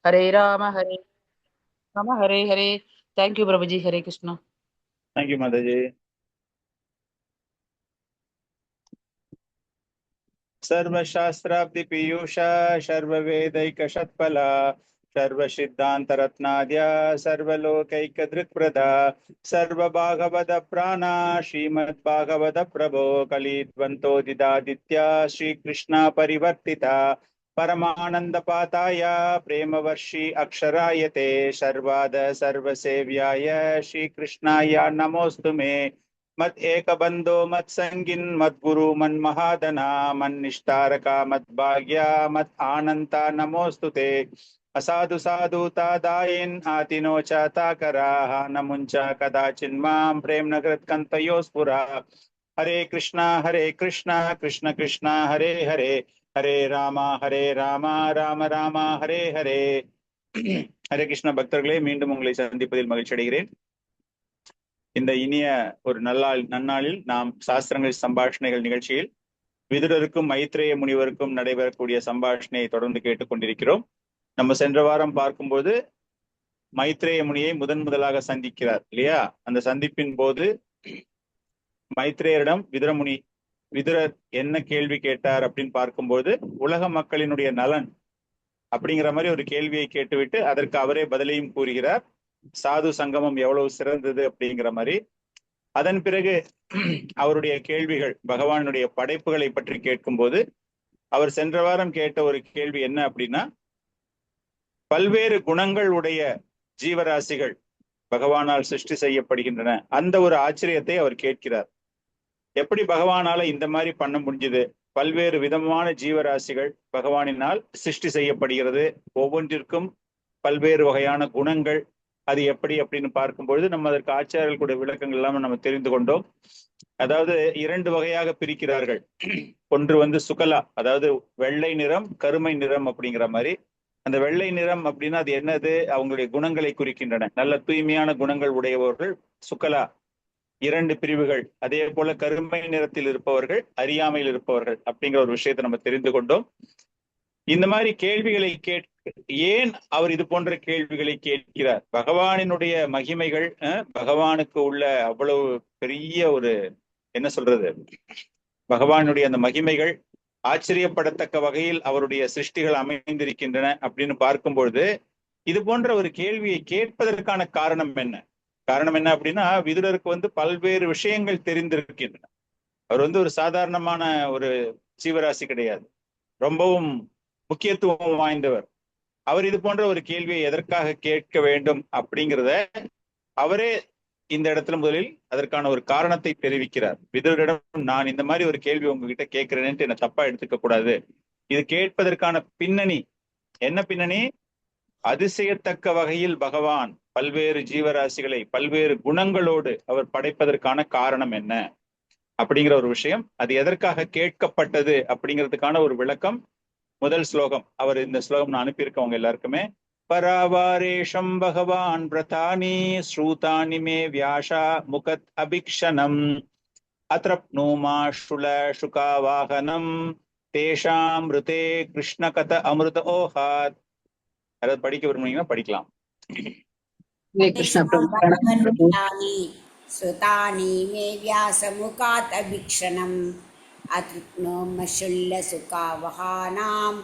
Hare Ram Hare Hare. Thank you प्रभु जी। Hare Krishna. Thank you माता जी। सर्वशास्त्राब्धि पीयूष सर्ववेदैक षट्फला सर्वसिद्धांत रत्नाद्य सर्वलोकैक दृक्प्रदा सर्वभागवत प्राणा श्रीमद्भागवत प्रभो कलिद्वंतोदिदादित्य श्रीकृष्ण परिवर्तिता परमानंद पाताय प्रेमवर्षि अक्षरायते सर्वाद सर्वसेव्याय श्रीकृष्णाय नमोस्तु मे मत एक बंधो मत संगिन मत गुरु मन महादना मन निष्ठारका मत भाग्या मत आनंता नमोस्तुते असाधु साधु तादायिन आतिनो च ताकराः नमुंच कदाचिन्मां प्रेम नकृत कंतयो स्फुरा हरे कृष्णा कृष्ण कृष्ण हरे हरे हरे रामा राम राम हरे हरे हरे कृष्ण பக்தர்களே, மீண்டும் உங்களை சந்திப்பதில் மகிழ்ச்சி அடைகிறேன். இந்த இனிய ஒரு நன்னாளில் நாம் சாஸ்திரங்கள் சம்பாஷணைகள் நிகழ்ச்சியில் விதுரருக்கும் மைத்ரேய முனிவருக்கும் நடைபெறக்கூடிய சம்பாஷணையை தொடர்ந்து கேட்டுக்கொண்டிருக்கிறோம். நம்ம சென்ற வாரம் பார்க்கும்போது மைத்ரேய முனியை முதலாக சந்திக்கிறார் இல்லையா? அந்த சந்திப்பின் போது மைத்ரேயரிடம் விதுரர் என்ன கேள்வி கேட்டார் அப்படின்னு பார்க்கும்போது, உலக மக்களினுடைய நலன் அப்படிங்கிற மாதிரி ஒரு கேள்வியை கேட்டுவிட்டு அதற்கு அவரே பதிலையும் கூறுகிறார். சாது சங்கமம் எவ்வளவு சிறந்தது அப்படிங்கிற மாதிரி. அதன் பிறகு அவருடைய கேள்விகள் பகவானுடைய படைப்புகளை பற்றி கேட்கும்போது அவர் சென்ற வாரம் கேட்ட ஒரு கேள்வி என்ன அப்படின்னா, பல்வேறு குணங்கள் உடைய ஜீவராசிகள் பகவானால் சிருஷ்டி செய்யப்படுகின்றன. அந்த ஒரு ஆச்சரியத்தை அவர் கேட்கிறார். எப்படி பகவானால இந்த மாதிரி பண்ண முடிஞ்சது? பல்வேறு விதமான ஜீவராசிகள் பகவானினால் சிருஷ்டி செய்யப்படுகிறது. ஒவ்வொன்றிற்கும் பல்வேறு வகையான குணங்கள். அது எப்படி அப்படின்னு பார்க்கும்பொழுது நம்ம அதற்கு ஆச்சாரியர்களுடைய விளக்கங்கள் எல்லாமே நம்ம தெரிந்து கொண்டோம். அதாவது 2 வகையாக பிரிக்கிறார்கள். ஒன்று சுகலா, அதாவது வெள்ளை நிறம் கருமை நிறம் அப்படிங்கிற மாதிரி. அந்த வெள்ளை நிறம் அப்படின்னா அது என்னது? அவங்களுடைய குணங்களை குறிக்கின்றன. நல்ல தூய்மையான குணங்கள் உடையவர்கள் சுகலா. 2 பிரிவுகள். அதே போல கருமை நிறத்தில் இருப்பவர்கள், அறியாமையில் இருப்பவர்கள் அப்படிங்கிற ஒரு விஷயத்தை நம்ம தெரிந்து கொண்டோம். இந்த மாதிரி கேள்விகளை ஏன் அவர் இது போன்ற கேள்விகளை கேட்கிறார்? பகவானினுடைய மகிமைகள், பகவானுக்கு உள்ள அவ்வளவு பெரிய ஒரு என்ன சொல்றது, பகவானுடைய அந்த மகிமைகள் ஆச்சரியப்படத்தக்க வகையில் அவருடைய சிருஷ்டிகள் அமைந்திருக்கின்றன அப்படின்னு பார்க்கும்பொழுது இது போன்ற ஒரு கேள்வியை கேட்பதற்கான காரணம் என்ன? காரணம் என்ன அப்படின்னா, விதுரருக்கு பல்வேறு விஷயங்கள் தெரிந்திருக்கின்றன. அவர் ஒரு சாதாரணமான ஒரு ஜீவராசி கிடையாது, ரொம்பவும் முக்கியத்துவம் வாய்ந்தவர். அவர் இது போன்ற ஒரு கேள்வியை எதற்காக கேட்க வேண்டும் அப்படிங்கிறத அவரே இந்த இடத்துல முதலில் அதற்கான ஒரு காரணத்தை தெரிவிக்கிறார். விதுரரிடம், நான் இந்த மாதிரி ஒரு கேள்வி உங்ககிட்ட கேட்கிறேன்ட்டு என்ன தப்பா எடுத்துக்க கூடாது. இது கேட்பதற்கான பின்னணி என்ன? பின்னணி அதிசயத்தக்க வகையில் பகவான் பல்வேறு ஜீவராசிகளை பல்வேறு குணங்களோடு அவர் படைப்பதற்கான காரணம் என்ன அப்படிங்கிற ஒரு விஷயம். அது எதற்காக கேட்கப்பட்டது அப்படிங்கிறதுக்கான ஒரு விளக்கம் முதல் ஸ்லோகம். அவர் இந்த ஸ்லோகம் நான் அனுப்பியிருக்கவங்க எல்லாருக்குமே. பராவாரேஷம் பகவான் பிரதானி ஸ்ரூதானி மே வியாஷா முகத் அபிக்ஷணம் அத்ரப்னூமா சுல சுகாவாகனம் தேஷாம் ருதே கிருஷ்ண கத அமிர்த ஓஹாத். யாராவது படிக்க விரும்புனீங்கன்னா படிக்கலாம். श्रुतानि मे व्यासमुखात् अभीक्षणम् अतृप्नोमशुल्लसुखावहानां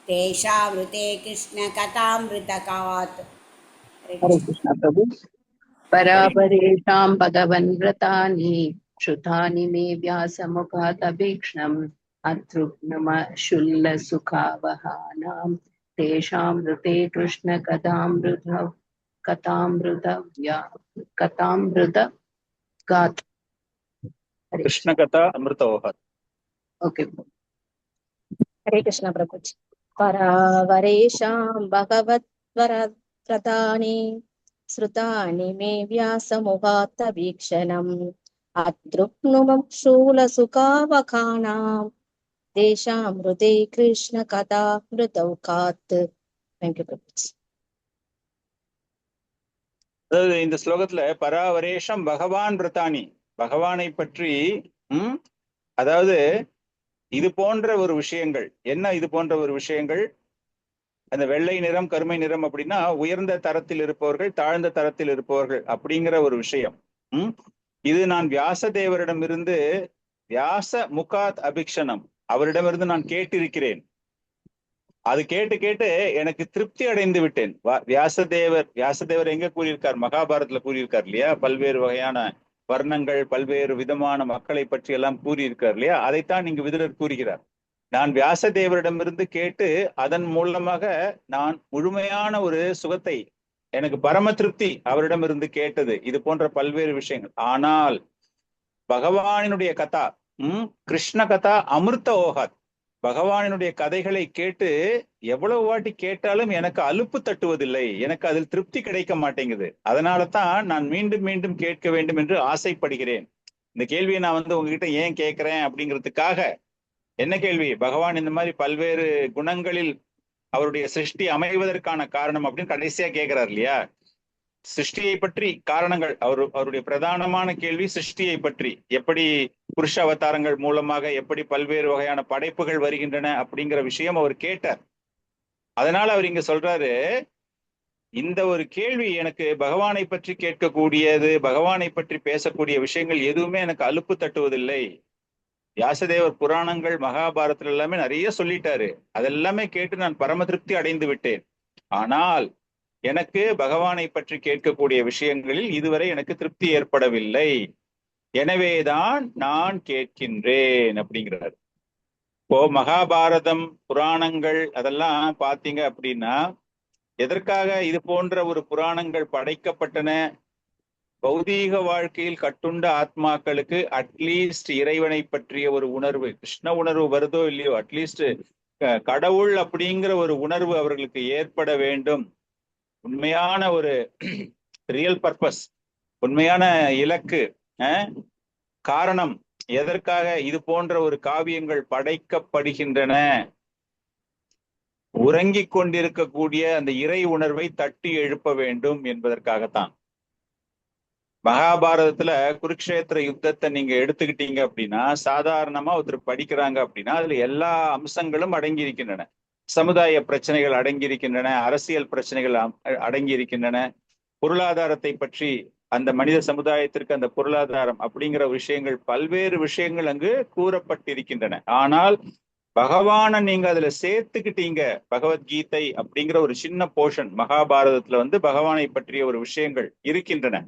तेषामृते कृष्णकथामृतकात्. हरे कृष्ण प्रभु। परापरेषां भगवन् व्रतानि श्रुतानि मे व्यासमुखात् अभीक्ष्णम् अतृप्नमशुल्लसुखावहानां तेषां ऋते कथामृतगात्। कृष्ण कथा अमृत ओहत। ओके। हरे कृष्ण प्रभु। परावरेषां भगवद्व्रतानि श्रुतानि मे व्यासमुखात् अभीक्षणम् अतृप्नमशूलसुखावहानां तेषां हृदे कृष्णकथामृतौकात्. Thank you प्रभु। அதாவது இந்த ஸ்லோகத்துல பராவரேஷம் பகவான் பிரதானி, பகவானை பற்றி அதாவது இது போன்ற ஒரு விஷயங்கள் என்ன? இது போன்ற ஒரு விஷயங்கள் அந்த வெள்ளை நிறம் கருமை நிறம் அப்படின்னா உயர்ந்த தரத்தில் இருப்பவர்கள் தாழ்ந்த தரத்தில் இருப்பவர்கள் அப்படிங்கிற ஒரு விஷயம். இது நான் வியாசதேவரிடமிருந்து வியாச முகாத் அபிக்ஷணம் அவரிடமிருந்து நான் கேட்டிருக்கிறேன். அது கேட்டு கேட்டு எனக்கு திருப்தி அடைந்து விட்டேன். வியாசதேவர் எங்க கூறியிருக்கார்? மகாபாரதத்துல கூறியிருக்கார் இல்லையா? பல்வேறு வகையான வர்ணங்கள் பல்வேறு விதமான மக்களை பற்றி எல்லாம் கூறியிருக்கார் இல்லையா? அதைத்தான் இங்கு விதுரர் கூறுகிறார். நான் வியாசதேவரிடமிருந்து கேட்டு அதன் மூலமாக நான் முழுமையான ஒரு சுகத்தை, எனக்கு பரம திருப்தி அவரிடமிருந்து கேட்டது. இது போன்ற பல்வேறு விஷயங்கள். ஆனால் பகவானினுடைய கதா கிருஷ்ண கதா அமிர்த ஓகாத், பகவானினுடைய கதைகளை கேட்டு எவ்வளவு வாட்டி கேட்டாலும் எனக்கு அலுப்பு தட்டுவதில்லை, எனக்கு அதில் திருப்தி கிடைக்க மாட்டேங்குது. அதனால தான் நான் மீண்டும் மீண்டும் கேட்க வேண்டும் என்று ஆசைப்படுகிறேன். இந்த கேள்வியை நான் உங்ககிட்ட ஏன் கேட்கிறேன் அப்படிங்கிறதுக்காக, என்ன கேள்வி? பகவான் இந்த மாதிரி பல்வேறு குணங்களில் அவருடைய சிருஷ்டி அமைவதற்கான காரணம் அப்படின்னு கடைசியா கேட்கிறார் இல்லையா? சிருஷ்டியை பற்றி காரணங்கள், அவருடைய பிரதானமான கேள்வி சிருஷ்டியை பற்றி. எப்படி புருஷ அவதாரங்கள் மூலமாக எப்படி பல்வேறு வகையான படைப்புகள் வருகின்றன அப்படிங்கிற விஷயம் அவர் கேட்டார். அதனால அவர் இங்க சொல்றாரு, இந்த ஒரு கேள்வி எனக்கு பகவானை பற்றி கேட்கக்கூடியது, பகவானை பற்றி பேசக்கூடிய விஷயங்கள் எதுவுமே எனக்கு அலுப்பு தட்டுவதில்லை. வியாசதேவர் புராணங்கள் மகாபாரதத்துல எல்லாமே நிறைய சொல்லிட்டாரு. அதெல்லாமே கேட்டு நான் பரம திருப்தி அடைந்து விட்டேன். ஆனால் எனக்கு பகவானை பற்றி கேட்கக்கூடிய விஷயங்களில் இதுவரை எனக்கு திருப்தி ஏற்படவில்லை. எனவேதான் நான் கேட்கின்றேன் அப்படிங்கிறார். இப்போ மகாபாரதம் புராணங்கள் அதெல்லாம் பாத்தீங்க அப்படின்னா எதற்காக இது போன்ற ஒரு புராணங்கள் படைக்கப்பட்டன? பௌதீக வாழ்க்கையில் கட்டுண்ட ஆத்மாக்களுக்கு அட்லீஸ்ட் இறைவனை பற்றிய ஒரு உணர்வு, கிருஷ்ண உணர்வு வருதோ இல்லையோ, அட்லீஸ்ட் கடவுள் அப்படிங்கிற ஒரு உணர்வு அவர்களுக்கு ஏற்பட வேண்டும். உண்மையான ஒரு ரியல் பர்பஸ், உண்மையான இலக்கு, காரணம், எதற்காக இது போன்ற ஒரு காவியங்கள் படைக்கப்படுகின்றன, உறங்கிக் கொண்டிருக்கக்கூடிய அந்த இறை உணர்வை தட்டி எழுப்ப வேண்டும் என்பதற்காகத்தான். மகாபாரதத்துல குருக்ஷேத்திர யுத்தத்தை நீங்க எடுத்துக்கிட்டீங்க அப்படின்னா, சாதாரணமா ஒருத்தர் படிக்கிறாங்க அப்படின்னா அதுல எல்லா அம்சங்களும் அடங்கி இருக்கின்றன. சமுதாய பிரச்சனைகள் அடங்கி இருக்கின்றன, அரசியல் பிரச்சனைகள் அடங்கி இருக்கின்றன, பொருளாதாரத்தை பற்றி, அந்த மனித சமுதாயத்திற்கு அந்த பொருளாதாரம் அப்படிங்கிற விஷயங்கள், பல்வேறு விஷயங்கள் அங்கு கூறப்பட்டிருக்கின்றன. ஆனால் பகவானை நீங்க அதுல சேர்த்துக்கிட்டீங்க, பகவத்கீதை அப்படிங்கிற ஒரு சின்ன போர்ஷன் மகாபாரதத்துல பகவானை பற்றிய ஒரு விஷயங்கள் இருக்கின்றன.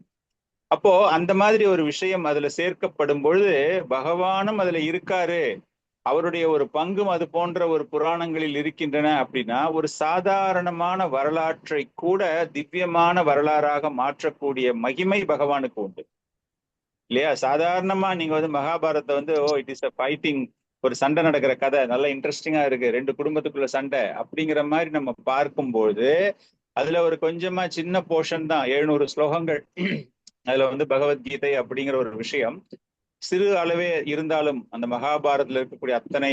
அப்போ அந்த மாதிரி ஒரு விஷயம் அதுல சேர்க்கப்படும் பொழுது பகவானும் அதுல இருக்காரு, அவருடைய ஒரு பங்கும் அது போன்ற ஒரு புராணங்களில் இருக்கின்றன அப்படின்னா, ஒரு சாதாரணமான வரலாற்றை கூட திவ்யமான வரலாறாக மாற்றக்கூடிய மகிமை பகவானுக்கு உண்டு இல்லையா? சாதாரணமா நீங்க மகாபாரதத்தை இட் இஸ் அ ஃபைட்டிங், ஒரு சண்டை நடக்கிற கதை, நல்லா இன்ட்ரெஸ்டிங்கா இருக்கு, ரெண்டு குடும்பத்துக்குள்ள சண்டை அப்படிங்கிற மாதிரி நம்ம பார்க்கும்போது அதுல ஒரு கொஞ்சமா சின்ன போர்ஷன் தான், 700 ஸ்லோகங்கள். அதுல பகவத்கீதை அப்படிங்கிற ஒரு விஷயம் சிறு அளவே இருந்தாலும் அந்த மகாபாரதத்துல இருக்கக்கூடிய அத்தனை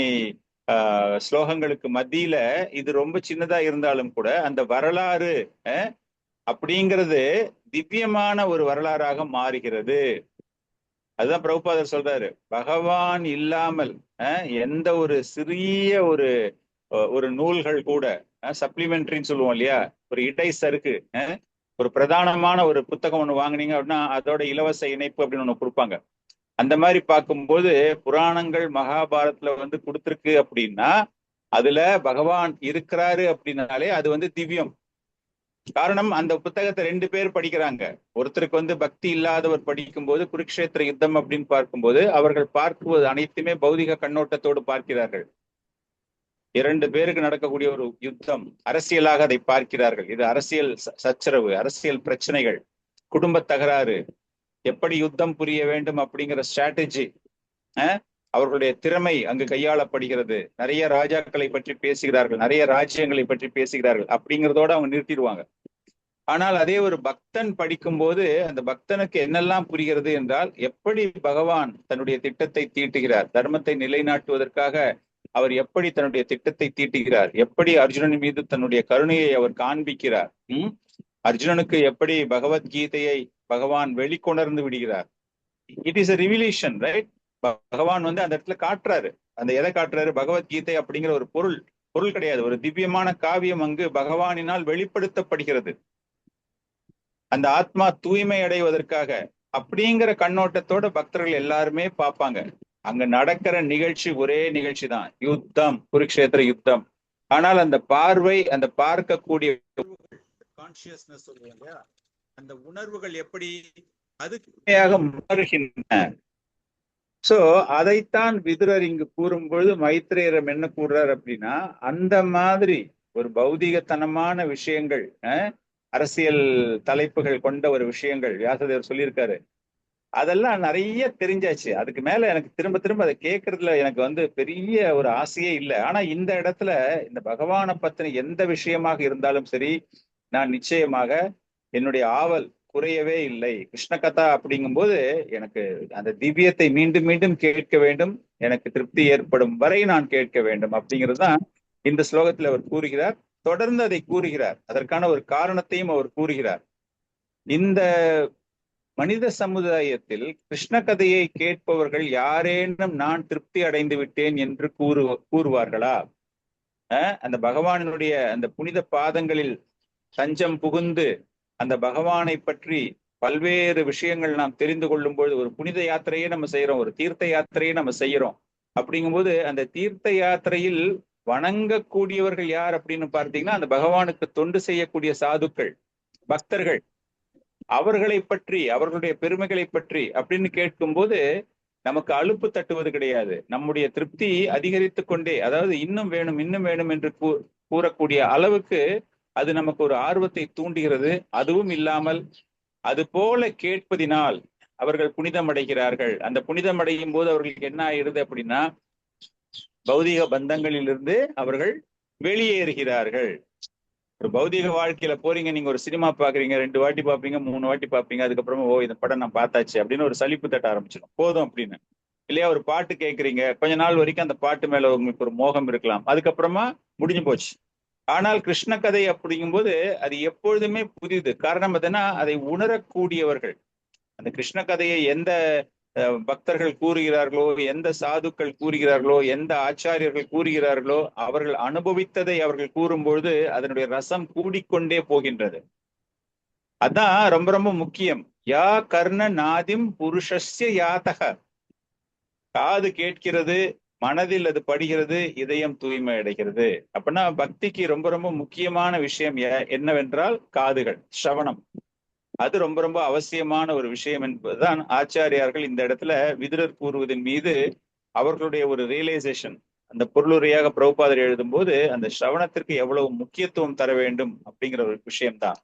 ஸ்லோகங்களுக்கு மத்தியில இது ரொம்ப சின்னதா இருந்தாலும் கூட அந்த வரலாறு அப்படிங்கிறது திவ்யமான ஒரு வரலாறாக மாறுகிறது. அதுதான் பிரபுபாதர் சொல்றாரு, பகவான் இல்லாமல் எந்த ஒரு சிறிய ஒரு நூல்கள் கூட, சப்ளிமெண்ட்ரின்னு சொல்லுவோம் இல்லையா, ஒரு இடை சருக்கு, ஒரு பிரதானமான ஒரு புத்தகம் ஒண்ணு வாங்கினீங்க அப்படின்னா அதோட இலவச இணைப்பு அப்படின்னு ஒண்ணு கொடுப்பாங்க. அந்த மாதிரி பார்க்கும்போது புராணங்கள் மகாபாரதத்துல கொடுத்துருக்கு அப்படின்னா அதுல பகவான் இருக்கிறாரு அப்படின்னாலே அது திவ்யம். காரணம், அந்த புத்தகத்தை 2 பேர் படிக்கிறாங்க. ஒருத்தருக்கு பக்தி இல்லாதவர் படிக்கும்போது குருக்ஷேத்திர யுத்தம் அப்படின்னு பார்க்கும்போது அவர்கள் பார்க்குவது அனைத்துமே பௌதிக கண்ணோட்டத்தோடு பார்க்கிறார்கள். 2 பேருக்கு நடக்கக்கூடிய ஒரு யுத்தம், அரசியலாக அதை பார்க்கிறார்கள். இது அரசியல் சச்சரவு, அரசியல் பிரச்சனைகள், குடும்ப தகராறு, எப்படி யுத்தம் புரிய வேண்டும் அப்படிங்கிற ஸ்ட்ராட்டஜி, அவர்களுடைய திறமை அங்கு கையாளப்படுகிறது. நிறைய ராஜாக்களை பற்றி பேசுகிறார்கள், நிறைய ராஜ்யங்களை பற்றி பேசுகிறார்கள், அப்படிங்கிறதோட அவங்க நிறுத்திடுவாங்க. ஆனால் அதே ஒரு பக்தன் படிக்கும்போது அந்த பக்தனுக்கு என்னெல்லாம் புரிகிறது என்றால், எப்படி பகவான் தன்னுடைய திட்டத்தை தீட்டுகிறார், தர்மத்தை நிலைநாட்டுவதற்காக அவர் எப்படி தன்னுடைய திட்டத்தை தீட்டுகிறார், எப்படி அர்ஜுனன் மீது தன்னுடைய கருணையை அவர் காண்பிக்கிறார், அர்ஜுனனுக்கு எப்படி பகவத்கீதையை பகவான் வெளிக்கொணர்ந்து விடுகிறார். It is a revelation, right? பகவான் அந்த இடத்துல காட்டுறாரு. அந்த எதை காட்டுறாரு? பகவத்கீதை அப்படிங்கிற ஒரு பொருள் பொருள் கிடையாது. ஒரு திவ்யமான காவியம் அங்கு பகவானினால் வெளிப்படுத்தப்படுகிறது. அந்த ஆத்மா தூய்மை அடைவதற்காக அப்படிங்கிற கண்ணோட்டத்தோட பக்தர்கள் எல்லாருமே பார்ப்பாங்க. அங்க நடக்கிற நிகழ்ச்சி ஒரே நிகழ்ச்சி தான், யுத்தம், குருக்ஷேத்திர யுத்தம். ஆனால் அந்த பார்வை, அந்த பார்க்கக்கூடிய கான்சியஸ்னஸ் சொல்லுவாங்க, அந்த உணர்வுகள் எப்படி அதுக்கு உணர்கின்றன. சோ அதைத்தான் விதுரர் இங்கு கூறும்பொழுது மைத்ரேயரம் என்ன கூறுறார் அப்படின்னா, அந்த மாதிரி ஒரு பௌதிகத்தனமான விஷயங்கள், அரசியல் தலைப்புகள் கொண்ட ஒரு விஷயங்கள் வியாசதேவர் சொல்லியிருக்காரு, அதெல்லாம் நிறைய தெரிஞ்சாச்சு. அதுக்கு மேல எனக்கு திரும்ப திரும்ப அதை கேட்கறதுல எனக்கு வந்து பெரிய ஒரு ஆசையே இல்லை. ஆனா இந்த இடத்துல இந்த பகவானை பத்தின எந்த விஷயமாக இருந்தாலும் சரி, நான் நிச்சயமாக என்னுடைய ஆவல் குறையவே இல்லை. கிருஷ்ண கதா அப்படிங்கும்போது எனக்கு அந்த திவ்யத்தை மீண்டும் மீண்டும் கேட்க வேண்டும், எனக்கு திருப்தி ஏற்படும் வரை நான் கேட்க வேண்டும் அப்படிங்கிறது தான் இந்த ஸ்லோகத்தில் அவர் கூறுகிறார். தொடர்ந்து அதை கூறுகிறார், அதற்கான ஒரு காரணத்தையும் அவர் கூறுகிறார். இந்த மனித சமுதாயத்தில் கிருஷ்ண கதையை கேட்பவர்கள் யாரேனும் நான் திருப்தி அடைந்து விட்டேன் என்று கூறுவார்களா? அந்த பகவானினுடைய அந்த புனித பாதங்களில் தஞ்சம் புகுந்து அந்த பகவானை பற்றி பல்வேறு விஷயங்கள் நாம் தெரிந்து கொள்ளும் பொழுது, ஒரு புனித யாத்திரையே நம்ம செய்யறோம், ஒரு தீர்த்த யாத்திரையே நம்ம செய்யறோம். அப்படிங்கும்போது அந்த தீர்த்த யாத்திரையில் வணங்கக்கூடியவர்கள் யார் அப்படின்னு பார்த்தீங்கன்னா, அந்த பகவானுக்கு தொண்டு செய்யக்கூடிய சாதுக்கள், பக்தர்கள். அவர்களை பற்றி, அவர்களுடைய பெருமைகளை பற்றி அப்படின்னு கேட்கும்போது நமக்கு அலுப்பு தட்டுவது கிடையாது. நம்முடைய திருப்தி அதிகரித்து கொண்டே, அதாவது இன்னும் வேணும் இன்னும் வேணும் என்று கூறக்கூடிய அளவுக்கு அது நமக்கு ஒரு ஆர்வத்தை தூண்டுகிறது. அதுவும் இல்லாமல் அது போல கேட்பதினால் அவர்கள் புனிதம் அடைகிறார்கள். அந்த புனிதம் அடையும் போது அவர்களுக்கு என்ன ஆயிடுது அப்படின்னா, பௌதிக பந்தங்களிலிருந்து அவர்கள் வெளியேறுகிறார்கள். ஒரு பௌதிக வாழ்க்கையில போறீங்க, நீங்க ஒரு சினிமா பாக்குறீங்க, 2 வாட்டி பாப்பீங்க, 3 வாட்டி பாப்பீங்க, அதுக்கப்புறமா ஓ இந்த படம் நான் பார்த்தாச்சு அப்படின்னு ஒரு சலிப்பு தட்ட ஆரம்பிச்சிடும், போதும் அப்படின்னு. இல்லையா, ஒரு பாட்டு கேட்கறீங்க, கொஞ்ச நாள் வரைக்கும் அந்த பாட்டு மேல உங்களுக்கு ஒரு மோகம் இருக்கலாம், அதுக்கப்புறமா முடிஞ்சு போச்சு. ஆனால் கிருஷ்ண கதை அப்படிங்கும்போது அது எப்பொழுதுமே புதிது. காரணம் எதுனா, அதை உணரக்கூடியவர்கள், அந்த கிருஷ்ண கதையை எந்த பக்தர்கள் கூறுகிறார்களோ, எந்த சாதுக்கள் கூறுகிறார்களோ, எந்த ஆச்சாரியர்கள் கூறுகிறார்களோ, அவர்கள் அனுபவித்ததை அவர்கள் கூறும்பொழுது அதனுடைய ரசம் கூடிக்கொண்டே போகின்றது. அதான் ரொம்ப ரொம்ப முக்கியம். யா கர்ண நாதிம் புருஷஸ்ய யாதக. காது கேட்கிறது, மனதில் அது படுகிறது, இதயம் தூய்மை அடைகிறது. அப்படின்னா பக்திக்கு ரொம்ப ரொம்ப முக்கியமான விஷயம் என்னவென்றால் காதுகள், ஸ்ரவணம். அது ரொம்ப ரொம்ப அவசியமான ஒரு விஷயம் என்பதுதான் ஆச்சாரியார்கள் இந்த இடத்துல விதுரர் கூறுவதன் மீது அவர்களுடைய ஒரு ரியலைசேஷன். அந்த பொருளுரையாக பிரபுபாதர் எழுதும் போது அந்த ஸ்ரவணத்திற்கு எவ்வளவு முக்கியத்துவம் தர வேண்டும் அப்படிங்கிற ஒரு விஷயம்தான்.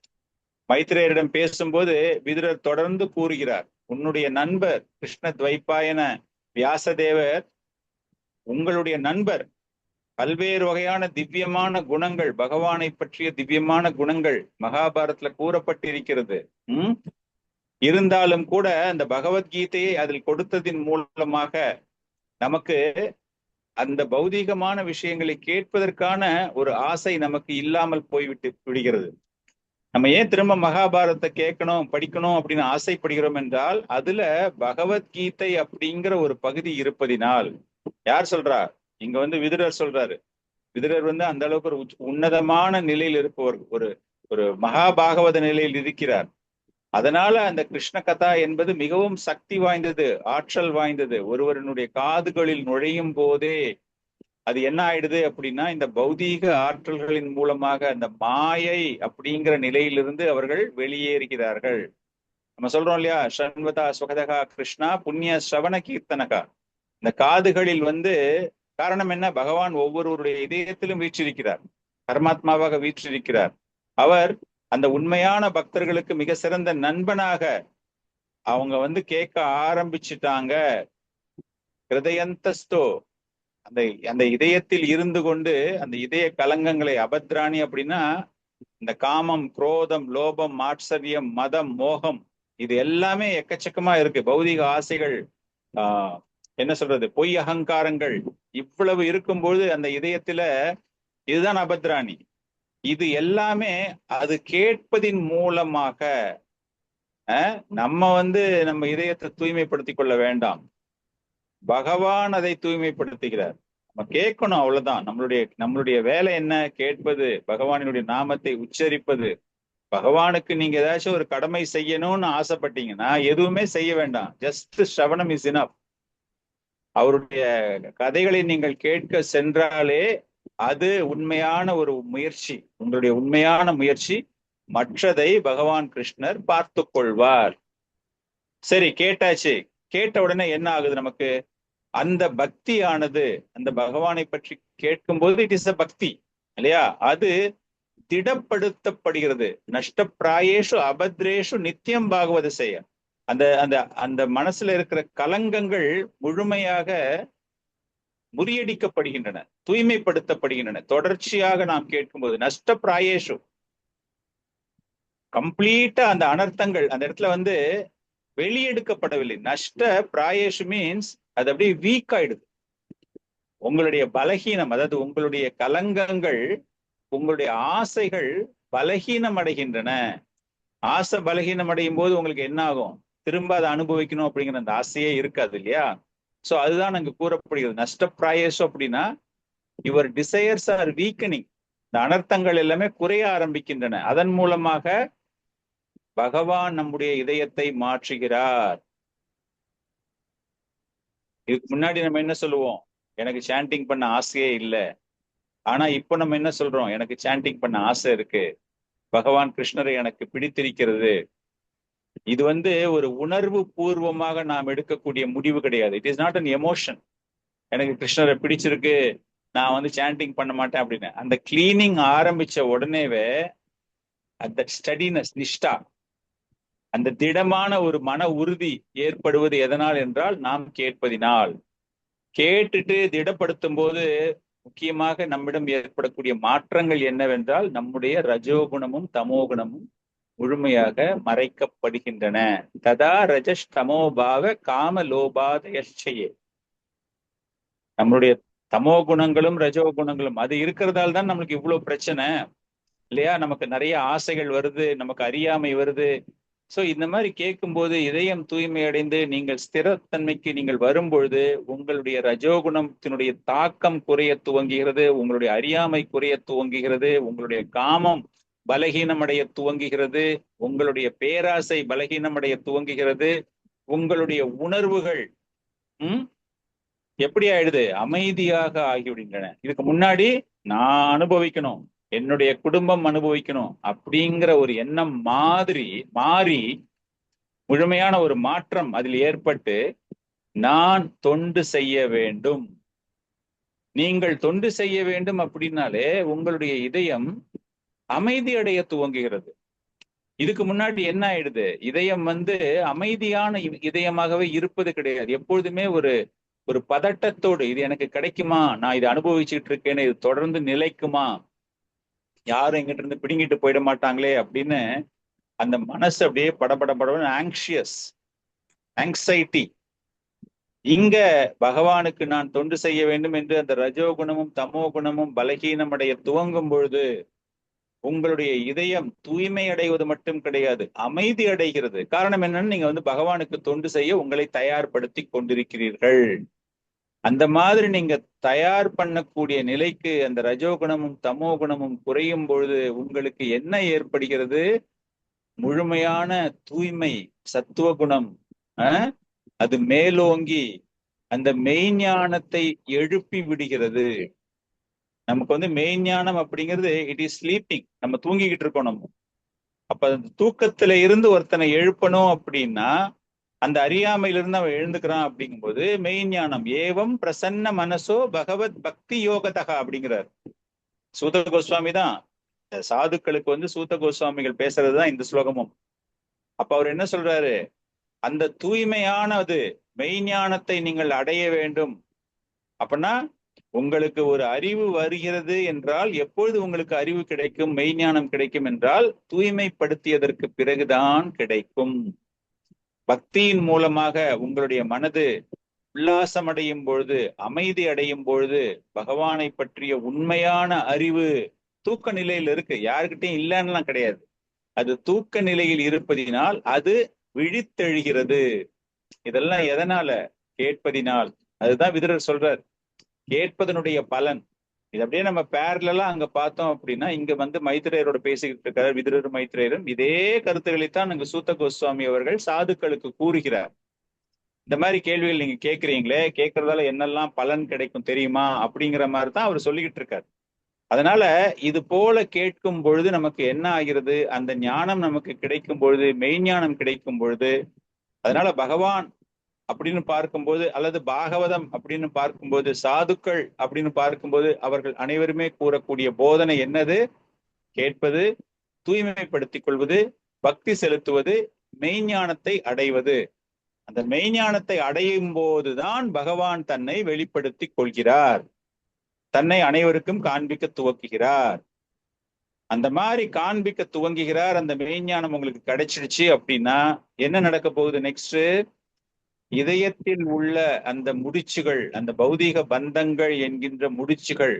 மைத்ரேயரிடம் பேசும்போது விதுரர் தொடர்ந்து கூறுகிறார், உன்னுடைய நண்பர் கிருஷ்ண துவைபாயன வியாசதேவர் உங்களுடைய நண்பர், பல்வேறு வகையான திவ்யமான குணங்கள், பகவானை பற்றிய திவ்யமான குணங்கள் மகாபாரத்ல கூறப்பட்டிருக்கிறது. இருந்தாலும் கூட அந்த பகவத்கீதையை அதில் கொடுத்ததின் மூலமாக நமக்கு அந்த பௌதீகமான விஷயங்களை கேட்பதற்கான ஒரு ஆசை நமக்கு இல்லாமல் போய்விட்டு விடுகிறது. நம்ம ஏன் திரும்ப மகாபாரத்தை கேட்கணும் படிக்கணும் அப்படின்னு ஆசைப்படுகிறோம் என்றால், அதுல பகவத்கீதை அப்படிங்கிற ஒரு பகுதி இருப்பதினால். யார் சொல்றா? இங்க விதுரர் சொல்றாரு. விதுரர் அந்த அளவுக்கு ஒரு உன்னதமான நிலையில் இருப்பவர், ஒரு ஒரு மகாபாகவத நிலையில் இருக்கிறார். அதனால அந்த கிருஷ்ண கதா என்பது மிகவும் சக்தி வாய்ந்தது, ஆற்றல் வாய்ந்தது. ஒருவருடைய காதுகளில் நுழையும் போதே அது என்ன ஆயிடுது அப்படின்னா, இந்த பௌதீக ஆற்றல்களின் மூலமாக அந்த மாயை அப்படிங்கிற நிலையிலிருந்து அவர்கள் வெளியேறுகிறார்கள். நம்ம சொல்றோம் இல்லையா, ஷண்வதா ஸ்வகதகா கிருஷ்ணா புண்ணிய ஸ்ரவண கீர்த்தனகா. இந்த காதுகளில் காரணம் என்ன, பகவான் ஒவ்வொருவருடைய இதயத்திலும் வீற்றிருக்கிறார், பரமாத்மாவாக வீற்றிருக்கிறார். அவர் அந்த உண்மையான பக்தர்களுக்கு மிக சிறந்த நண்பனாக அவங்க கேட்க ஆரம்பிச்சுட்டாங்க. ஹிருதயந்தஸ்தோ, அந்த அந்த இதயத்தில் இருந்து கொண்டு அந்த இதய கலங்கங்களை, அபத்ராணி அப்படின்னா இந்த காமம், குரோதம், லோபம், மாட்சரியம், மதம், மோகம், இது எல்லாமே எக்கச்சக்கமா இருக்கு. பௌதிக ஆசைகள், என்ன சொல்றது, பொய் அகங்காரங்கள், இவ்வளவு இருக்கும்போது அந்த இதயத்துல இதுதான் அபத்ராணி. இது எல்லாமே அது கேட்பதின் மூலமாக நம்ம நம்ம இதயத்தை தூய்மைப்படுத்திக் கொள்ள வேண்டாம், பகவான் அதை தூய்மைப்படுத்துகிறார். நம்ம கேட்கணும், அவ்வளவுதான். நம்மளுடைய வேலை என்ன? கேட்பது, பகவானுடைய நாமத்தை உச்சரிப்பது. பகவானுக்கு நீங்க ஏதாச்சும் ஒரு கடமை செய்யணும்னு ஆசைப்பட்டீங்கன்னா எதுவுமே செய்ய வேண்டாம், ஜஸ்ட் ஸ்ரவணம் இஸ் இனஃப். அவருடைய கதைகளை நீங்கள் கேட்க சென்றாலே அது உண்மையான ஒரு முயற்சி, உங்களுடைய உண்மையான முயற்சி. மற்றதை பகவான் கிருஷ்ணர் பார்த்து கொள்வார். சரி, கேட்டாச்சு. கேட்ட உடனே என்ன ஆகுது நமக்கு? அந்த பக்தியானது, அந்த பகவானை பற்றி கேட்கும் போது இட் இஸ் அ பக்தி இல்லையா, அது திடப்படுத்தப்படுகிறது. நஷ்டப்பிராயேஷு அபத்ரேஷு நித்தியம் பாகவத செய்ய. அந்த அந்த அந்த மனசுல இருக்கிற கலங்கங்கள் முழுமையாக முறியடிக்கப்படுகின்றன, தூய்மைப்படுத்தப்படுகின்றன. தொடர்ச்சியாக நாம் கேட்கும்போது நஷ்டப்பிராயேஷு, கம்ப்ளீட்டா அந்த அனர்த்தங்கள் அந்த இடத்துல வெளியெடுக்கப்படவில்லை. நஷ்ட பிராயேஷு மீன்ஸ் அது அப்படியே வீக் ஆயிடுது. உங்களுடைய பலகீனம், அதாவது உங்களுடைய கலங்கங்கள், உங்களுடைய ஆசைகள் பலகீனம் அடைகின்றன. ஆசை பலகீனம் அடையும் போது உங்களுக்கு என்ன ஆகும்? திரும்ப அதை அனுபவிக்கணும் அப்படிங்கிற அந்த ஆசையே இருக்காது இல்லையா? சோ அதுதான் அங்கு கூறப்படுகிறது. நஷ்டப்பிராயேஷு அப்படின்னா யுவர் டிசையர்ஸ் ஆர் வீக்கனிங். இந்த அனர்த்தங்கள் எல்லாமே குறைய ஆரம்பிக்கின்றன. அதன் மூலமாக பகவான் நம்முடைய இதயத்தை மாற்றுகிறார். இதுக்கு முன்னாடி நம்ம என்ன சொல்லுவோம்? எனக்கு சாண்டிங் பண்ண ஆசையே இல்லை. ஆனா இப்ப நம்ம என்ன சொல்றோம்? எனக்கு சாண்டிங் பண்ண ஆசை இருக்கு, பகவான் கிருஷ்ணரை எனக்கு பிடித்திருக்கிறது. இது ஒரு உணர்வு பூர்வமாக நாம் எடுக்கக்கூடிய முடிவு கிடையாது. It is not an emotion. எனக்கு கிருஷ்ணரை பிடிச்சிருக்கு, நான் சாண்டிங் பண்ண மாட்டேன் அப்படின்னு. அந்த கிளீனிங் ஆரம்பிச்ச உடனேவே அந்த ஸ்டடினஸ், நிஷ்டா, அந்த திடமான ஒரு மன உறுதி ஏற்படுவது எதனால் என்றால் நாம் கேட்பதினால். கேட்டுட்டு திடப்படுத்தும் போது முக்கியமாக நம்மிடம் ஏற்படக்கூடிய மாற்றங்கள் என்னவென்றால் நம்முடைய ரஜோகுணமும் தமோகுணமும் முழுமையாக மறைக்கப்படுகின்றன. ததா ரஜஸ் தமோபாவ காம லோபாதயச்சையே. நம்மளுடைய தமோ குணங்களும் ரஜோகுணங்களும் அது இருக்கிறதால தான் நம்மளுக்கு இவ்வளவு பிரச்சனை இல்லையா? நமக்கு நிறைய ஆசைகள் வருது, நமக்கு அறியாமை வருது. சோ இந்த மாதிரி கேட்கும்போது இதயம் தூய்மை அடைந்து நீங்கள் ஸ்திரத்தன்மைக்கு நீங்கள் வரும்பொழுது உங்களுடைய ரஜோகுணத்தினுடைய தாக்கம் குறைய துவங்குகிறது, உங்களுடைய அறியாமை குறைய துவங்குகிறது, உங்களுடைய காமம் பலகீனமடைய துவங்குகிறது, உங்களுடைய பேராசை பலகீனமடைய துவங்குகிறது, உங்களுடைய உணர்வுகள் எப்படி ஆயிடுது? அமைதியாக ஆகிவிடுகின்றன. இதுக்கு முன்னாடி நான் அனுபவிக்கணும், என்னுடைய குடும்பம் அனுபவிக்கணும் அப்படிங்கிற ஒரு எண்ணம் மாறி முழுமையான ஒரு மாற்றம் அதில் ஏற்பட்டு நான் தொண்டு செய்ய வேண்டும். நீங்கள் தொண்டு செய்ய வேண்டும் அப்படின்னாலே உங்களுடைய இதயம் அமைதி அடைய துவங்குகிறது. இதுக்கு முன்னாடி என்ன ஆயிடுது? இதயம் அமைதியான இதயமாகவே இருப்பது கிடையாது. எப்பொழுதுமே ஒரு பதட்டத்தோடு, இது எனக்கு கிடைக்குமா, நான் இதை அனுபவிச்சுட்டு இருக்கேன்னு, இது தொடர்ந்து நிலைக்குமா, யாரும் எங்கிட்ட இருந்து பிடுங்கிட்டு போயிட மாட்டாங்களே அப்படின்னு அந்த மனசு அப்படியே படபடன்னு ஆங்ஸைட்டி. இங்க பகவானுக்கு நான் தொண்டு செய்ய வேண்டும் என்று அந்த ரஜோகுணமும் தமோ குணமும் பலகீனம் அடைய துவங்கும் பொழுது உங்களுடைய இதயம் தூய்மை அடைவது மட்டும் கிடையாது, அமைதி அடைகிறது. காரணம் என்னன்னு, நீங்க பகவானுக்கு தொண்டு செய்ய உங்களை தயார்படுத்தி கொண்டிருக்கிறீர்கள். அந்த மாதிரி நீங்க தயார் பண்ணக்கூடிய நிலைக்கு அந்த ரஜோகுணமும் தமோ குணமும் குறையும் பொழுது உங்களுக்கு என்ன ஏற்படுகிறது? முழுமையான தூய்மை, சத்துவ குணம் அது மேலோங்கி அந்த மெய்ஞானத்தை எழுப்பி விடுகிறது. நமக்கு மெய்ஞானம் அப்படிங்கிறது இட் இஸ் ஸ்லீப்பிங். நம்ம தூங்கிக்கிட்டு இருக்கோம். நம்ம அப்ப அந்த தூக்கத்துல இருந்து ஒருத்தனை எழுப்பணும் அப்படின்னா அந்த அறியாமையிலிருந்து அவன் எழுந்துக்கிறான். அப்படிங்கும்போது மெய்ஞானம் ஏவம் பிரசன்ன மனசோ பகவத் பக்தி யோகதகா அப்படிங்கிறார் சூத கோஸ்வாமி தான். சாதுக்களுக்கு சூத கோஸ்வாமிகள் பேசுறதுதான் இந்த ஸ்லோகமும். அப்ப அவர் என்ன சொல்றாரு? அந்த தூய்மையானது மெய்ஞானத்தை நீங்கள் அடைய வேண்டும். அப்படின்னா உங்களுக்கு ஒரு அறிவு வருகிறது என்றால், எப்பொழுது உங்களுக்கு அறிவு கிடைக்கும், மெய்ஞானம் கிடைக்கும் என்றால் தூய்மைப்படுத்தியதற்கு பிறகுதான் கிடைக்கும். பக்தியின் மூலமாக உங்களுடைய மனது உல்லாசம் அடையும் பொழுது, அமைதி அடையும் பொழுது பகவானை பற்றிய உண்மையான அறிவு தூக்க நிலையில் இருக்கு. யாருக்கிட்டையும் இல்லைன்னுலாம் கிடையாது. அது தூக்க நிலையில் இருப்பதினால் அது விழித்தெழுகிறது. இதெல்லாம் எதனால? கேட்பதினால். அதுதான் விதுரர் சொல்றார், கேட்பதனுடைய பலன். இது அப்படியே நம்ம பேரலா அங்க பார்த்தோம் அப்படின்னா, இங்க வந்து மைத்ரேயரோட பேசிக்கிட்டு இருக்காரு விதுரர் மைத்ரேயரும். இதே கருத்துக்களைத்தான் அங்க சூத்த கோஸ்வாமி அவர்கள் சாதுக்களுக்கு கூறுகிறார். இந்த மாதிரி கேள்விகள் நீங்க கேட்கறீங்களே, கேட்கறதால என்னெல்லாம் பலன் கிடைக்கும் தெரியுமா அப்படிங்கிற மாதிரி தான் அவர் சொல்லிக்கிட்டு இருக்காரு. அதனால இது போல கேட்கும் பொழுது நமக்கு என்ன ஆகிறது, அந்த ஞானம் நமக்கு கிடைக்கும் பொழுது, மெய்ஞானம் கிடைக்கும் பொழுது, அதனால பகவான் அப்படின்னு பார்க்கும்போது, அல்லது பாகவதம் அப்படின்னு பார்க்கும்போது, சாதுக்கள் அப்படின்னு பார்க்கும்போது, அவர்கள் அனைவருமே கூறக்கூடிய போதனை என்னது? கேட்பது, தூய்மைப்படுத்திக் கொள்வது, பக்தி செலுத்துவது, மெய்ஞானத்தை அடைவது. அந்த மெய்ஞானத்தை அடையும் போதுதான் பகவான் தன்னை வெளிப்படுத்திக் கொள்கிறார், தன்னை அனைவருக்கும் காண்பிக்க துவக்குகிறார். அந்த மாதிரி காண்பிக்க துவங்குகிறார். அந்த மெய்ஞானம் உங்களுக்கு கிடைச்சிடுச்சு அப்படின்னா என்ன நடக்க போகுது நெக்ஸ்ட்? இதயத்தில் உள்ள அந்த முடிச்சுகள், அந்த பௌதீக பந்தங்கள் என்கின்ற முடிச்சுகள்,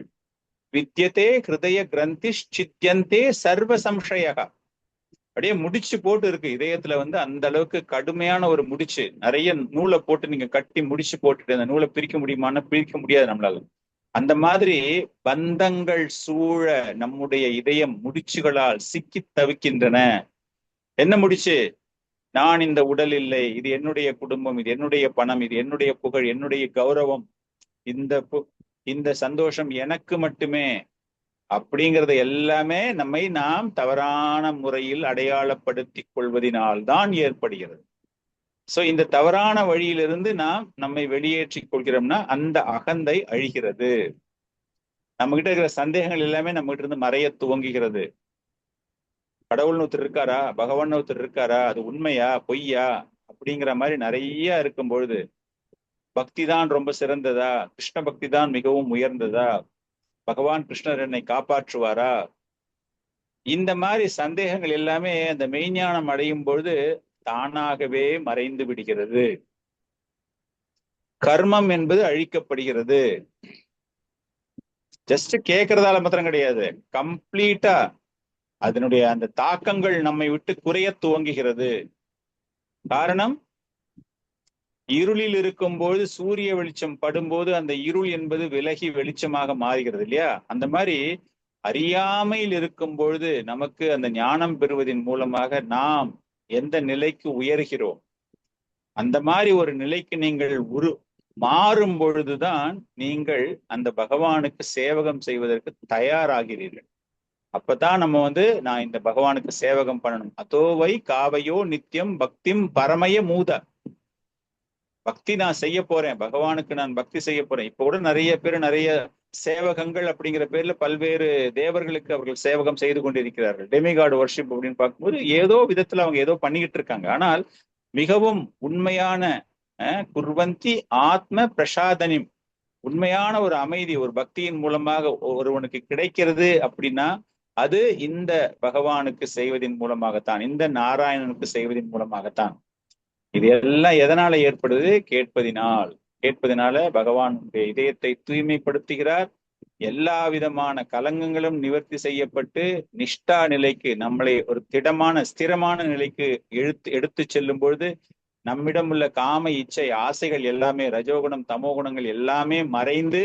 வித்யதே ஹிருதய கிரந்தி சித்தியந்தே சர்வ சம்சயகா, அப்படியே முடிச்சு போட்டு இருக்கு இதயத்துல. வந்து அந்த அளவுக்கு கடுமையான ஒரு முடிச்சு, நிறைய நூலை போட்டு நீங்க கட்டி முடிச்சு போட்டுட்டு அந்த நூலை பிரிக்க முடியுமான்னு பிரிக்க முடியாது நம்மளால. அந்த மாதிரி பந்தங்கள் சூழ நம்முடைய இதயம் முடிச்சுகளால் சிக்கி தவிக்கின்றன. என்ன முடிச்சு? நான் இந்த உடல் இல்லை, இது என்னுடைய குடும்பம், இது என்னுடைய பணம், இது என்னுடைய புகழ், என்னுடைய கௌரவம், இந்த சந்தோஷம் எனக்கு மட்டுமே அப்படிங்கறது எல்லாமே நாம் தவறான முறையில் அடையாளப்படுத்திக் கொள்வதனால்தான் ஏற்படுகிறது. சோ இந்த தவறான வழியிலிருந்து நாம் நம்மை வெளியேற்றிக் கொள்கிறோம்னா அந்த அகந்தை அழிகிறது. நம்ம கிட்ட இருக்கிற சந்தேகங்கள் எல்லாமே நம்ம கிட்ட இருந்து மறைய துவங்குகிறது. கடவுள்னு ஒருத்தர் இருக்காரா, பகவான் ஒருத்தர் இருக்காரா, அது உண்மையா பொய்யா அப்படிங்கிற மாதிரி நிறைய இருக்கும் பொழுது, பக்தி தான் ரொம்ப சிறந்ததா, கிருஷ்ண பக்தி தான் மிகவும் உயர்ந்ததா, பகவான் கிருஷ்ணர் என்னை காப்பாற்றுவாரா, இந்த மாதிரி சந்தேகங்கள் எல்லாமே அந்த மெய்ஞானம் அடையும் பொழுது தானாகவே மறைந்து விடுகிறது. கர்மம் என்பது அழிக்கப்படுகிறது. ஜஸ்ட் கேட்கறதால மாத்திரம் கிடையாது, கம்ப்ளீட்டா அதனுடைய அந்த தாக்கங்கள் நம்மை விட்டு குறைய துவங்குகிறது. காரணம், இருளில் இருக்கும்போது சூரிய வெளிச்சம் படும்போது அந்த இருள் என்பது விலகி வெளிச்சமாக மாறுகிறது இல்லையா? அந்த மாதிரி அறியாமையில் இருக்கும் பொழுது நமக்கு அந்த ஞானம் பெறுவதன் மூலமாக நாம் எந்த நிலைக்கு உயர்கிறோம், அந்த மாதிரி ஒரு நிலைக்கு நீங்கள் மாறும் பொழுதுதான் நீங்கள் அந்த பகவானுக்கு சேவகம் செய்வதற்கு தயாராகிறீர்கள். அப்பதான் நம்ம நான் இந்த பகவானுக்கு சேவகம் பண்ணணும். அதோவை காவையோ நித்தியம் பக்திம் பரமய மூத, பக்தி நான் செய்ய போறேன், பகவானுக்கு நான் பக்தி செய்ய போறேன். இப்ப கூட நிறைய பேர் நிறைய சேவகங்கள் அப்படிங்கிற பேர்ல பல்வேறு தேவர்களுக்கு அவர்கள் சேவகம் செய்து கொண்டிருக்கிறார்கள். டெமிகார்டு வர்ஷிப் அப்படின்னு பார்க்கும்போது ஏதோ விதத்துல அவங்க ஏதோ பண்ணிக்கிட்டு இருக்காங்க. ஆனால் மிகவும் உண்மையான குர்வந்தி ஆத்ம பிரசாதனிம், உண்மையான ஒரு அமைதி ஒரு பக்தியின் மூலமாக ஒருவனுக்கு கிடைக்கிறது அப்படின்னா அது இந்த பகவானுக்கு செய்வதன் மூலமாகத்தான், இந்த நாராயணனுக்கு செய்வதன் மூலமாகத்தான். இது எல்லாம் எதனால ஏற்படுது? கேட்பதினால பகவானுடைய இதயத்தை தூய்மைப்படுத்துகிறார். எல்லா விதமான கலங்கங்களும் நிவர்த்தி செய்யப்பட்டு நிஷ்டா நிலைக்கு, நம்மளை ஒரு திடமான ஸ்திரமான நிலைக்கு எடுத்து செல்லும் பொழுது நம்மிடம் உள்ள காம இச்சை ஆசைகள் எல்லாமே, ரஜோகுணம் தமோகுணங்கள் எல்லாமே மறைந்து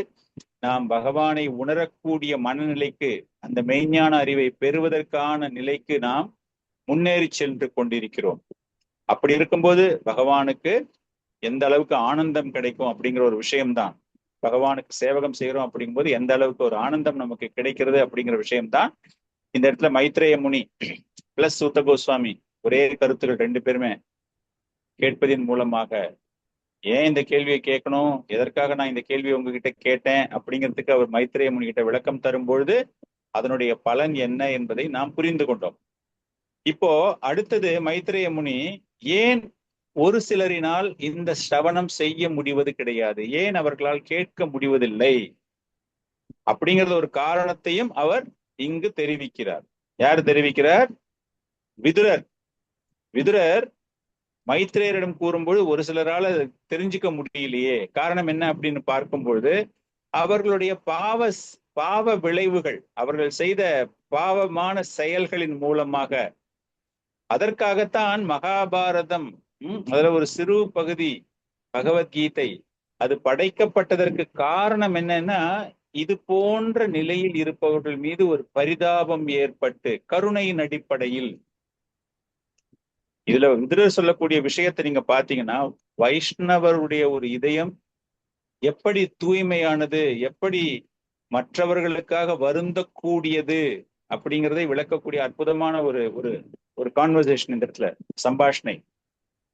நாம் பகவானை உணரக்கூடிய மனநிலைக்கு, அந்த மெய்ஞான அறிவை பெறுவதற்கான நிலைக்கு நாம் முன்னேறி சென்று கொண்டிருக்கிறோம். அப்படி இருக்கும்போது பகவானுக்கு எந்த அளவுக்கு ஆனந்தம் கிடைக்கும் அப்படிங்கிற ஒரு விஷயம்தான், பகவானுக்கு சேவகம் செய்யறோம் அப்படிங்கும்போது எந்த அளவுக்கு ஒரு ஆனந்தம் நமக்கு கிடைக்கிறது அப்படிங்கிற விஷயம்தான் இந்த இடத்துல மைத்ரேய முனி பிளஸ் சூத்த கோஸ்வாமி ஒரே கருத்துக்கள் ரெண்டு பேருமே கேட்பதின் மூலமாக. ஏன் இந்த கேள்வியை கேட்கணும், எதற்காக நான் இந்த கேள்வியை உங்ககிட்ட கேட்டேன் அப்படிங்கிறதுக்கு அவர் மைத்ரேய முனி கிட்ட விளக்கம் தரும்பொழுது அதனுடைய பலன் என்ன என்பதை நாம் புரிந்து கொண்டோம். இப்போ அடுத்தது மைத்ரேய முனி ஏன் ஒரு சிலரினால் இந்த ஸ்ரவணம் செய்ய முடிவது கிடையாது, ஏன் அவர்களால் கேட்க முடிவதில்லை அப்படிங்கிறது ஒரு காரணத்தையும் அவர் இங்கு தெரிவிக்கிறார். யார் தெரிவிக்கிறார்? விதுரர் மைத்ரேயரிடம் கூறும்போது ஒரு சிலரால் தெரிஞ்சுக்க முடியலையே, காரணம் என்ன அப்படின்னு பார்க்கும்பொழுது அவர்களுடைய பாவ விளைவுகள், அவர்கள் செய்த பாவமான செயல்களின் மூலமாக, அதற்காகத்தான் மகாபாரதம் அதுல ஒரு சிறு பகுதி பகவத்கீதை அது படைக்கப்பட்டதற்கு காரணம் என்னன்னா, இது போன்ற நிலையில் இருப்பவர்கள் மீது ஒரு பரிதாபம் ஏற்பட்டு கருணையின் அடிப்படையில். இதுல விதுரர் சொல்லக்கூடிய விஷயத்தை நீங்க பாத்தீங்கன்னா, வைஷ்ணவருடைய ஒரு இதயம் எப்படி தூய்மையானது, எப்படி மற்றவர்களுக்காக வருந்தக்கூடியது அப்படிங்கிறதை விளக்கக்கூடிய அற்புதமான ஒரு ஒரு ஒரு கான்வர்சேஷன் இந்த இடத்துல, சம்பாஷணை.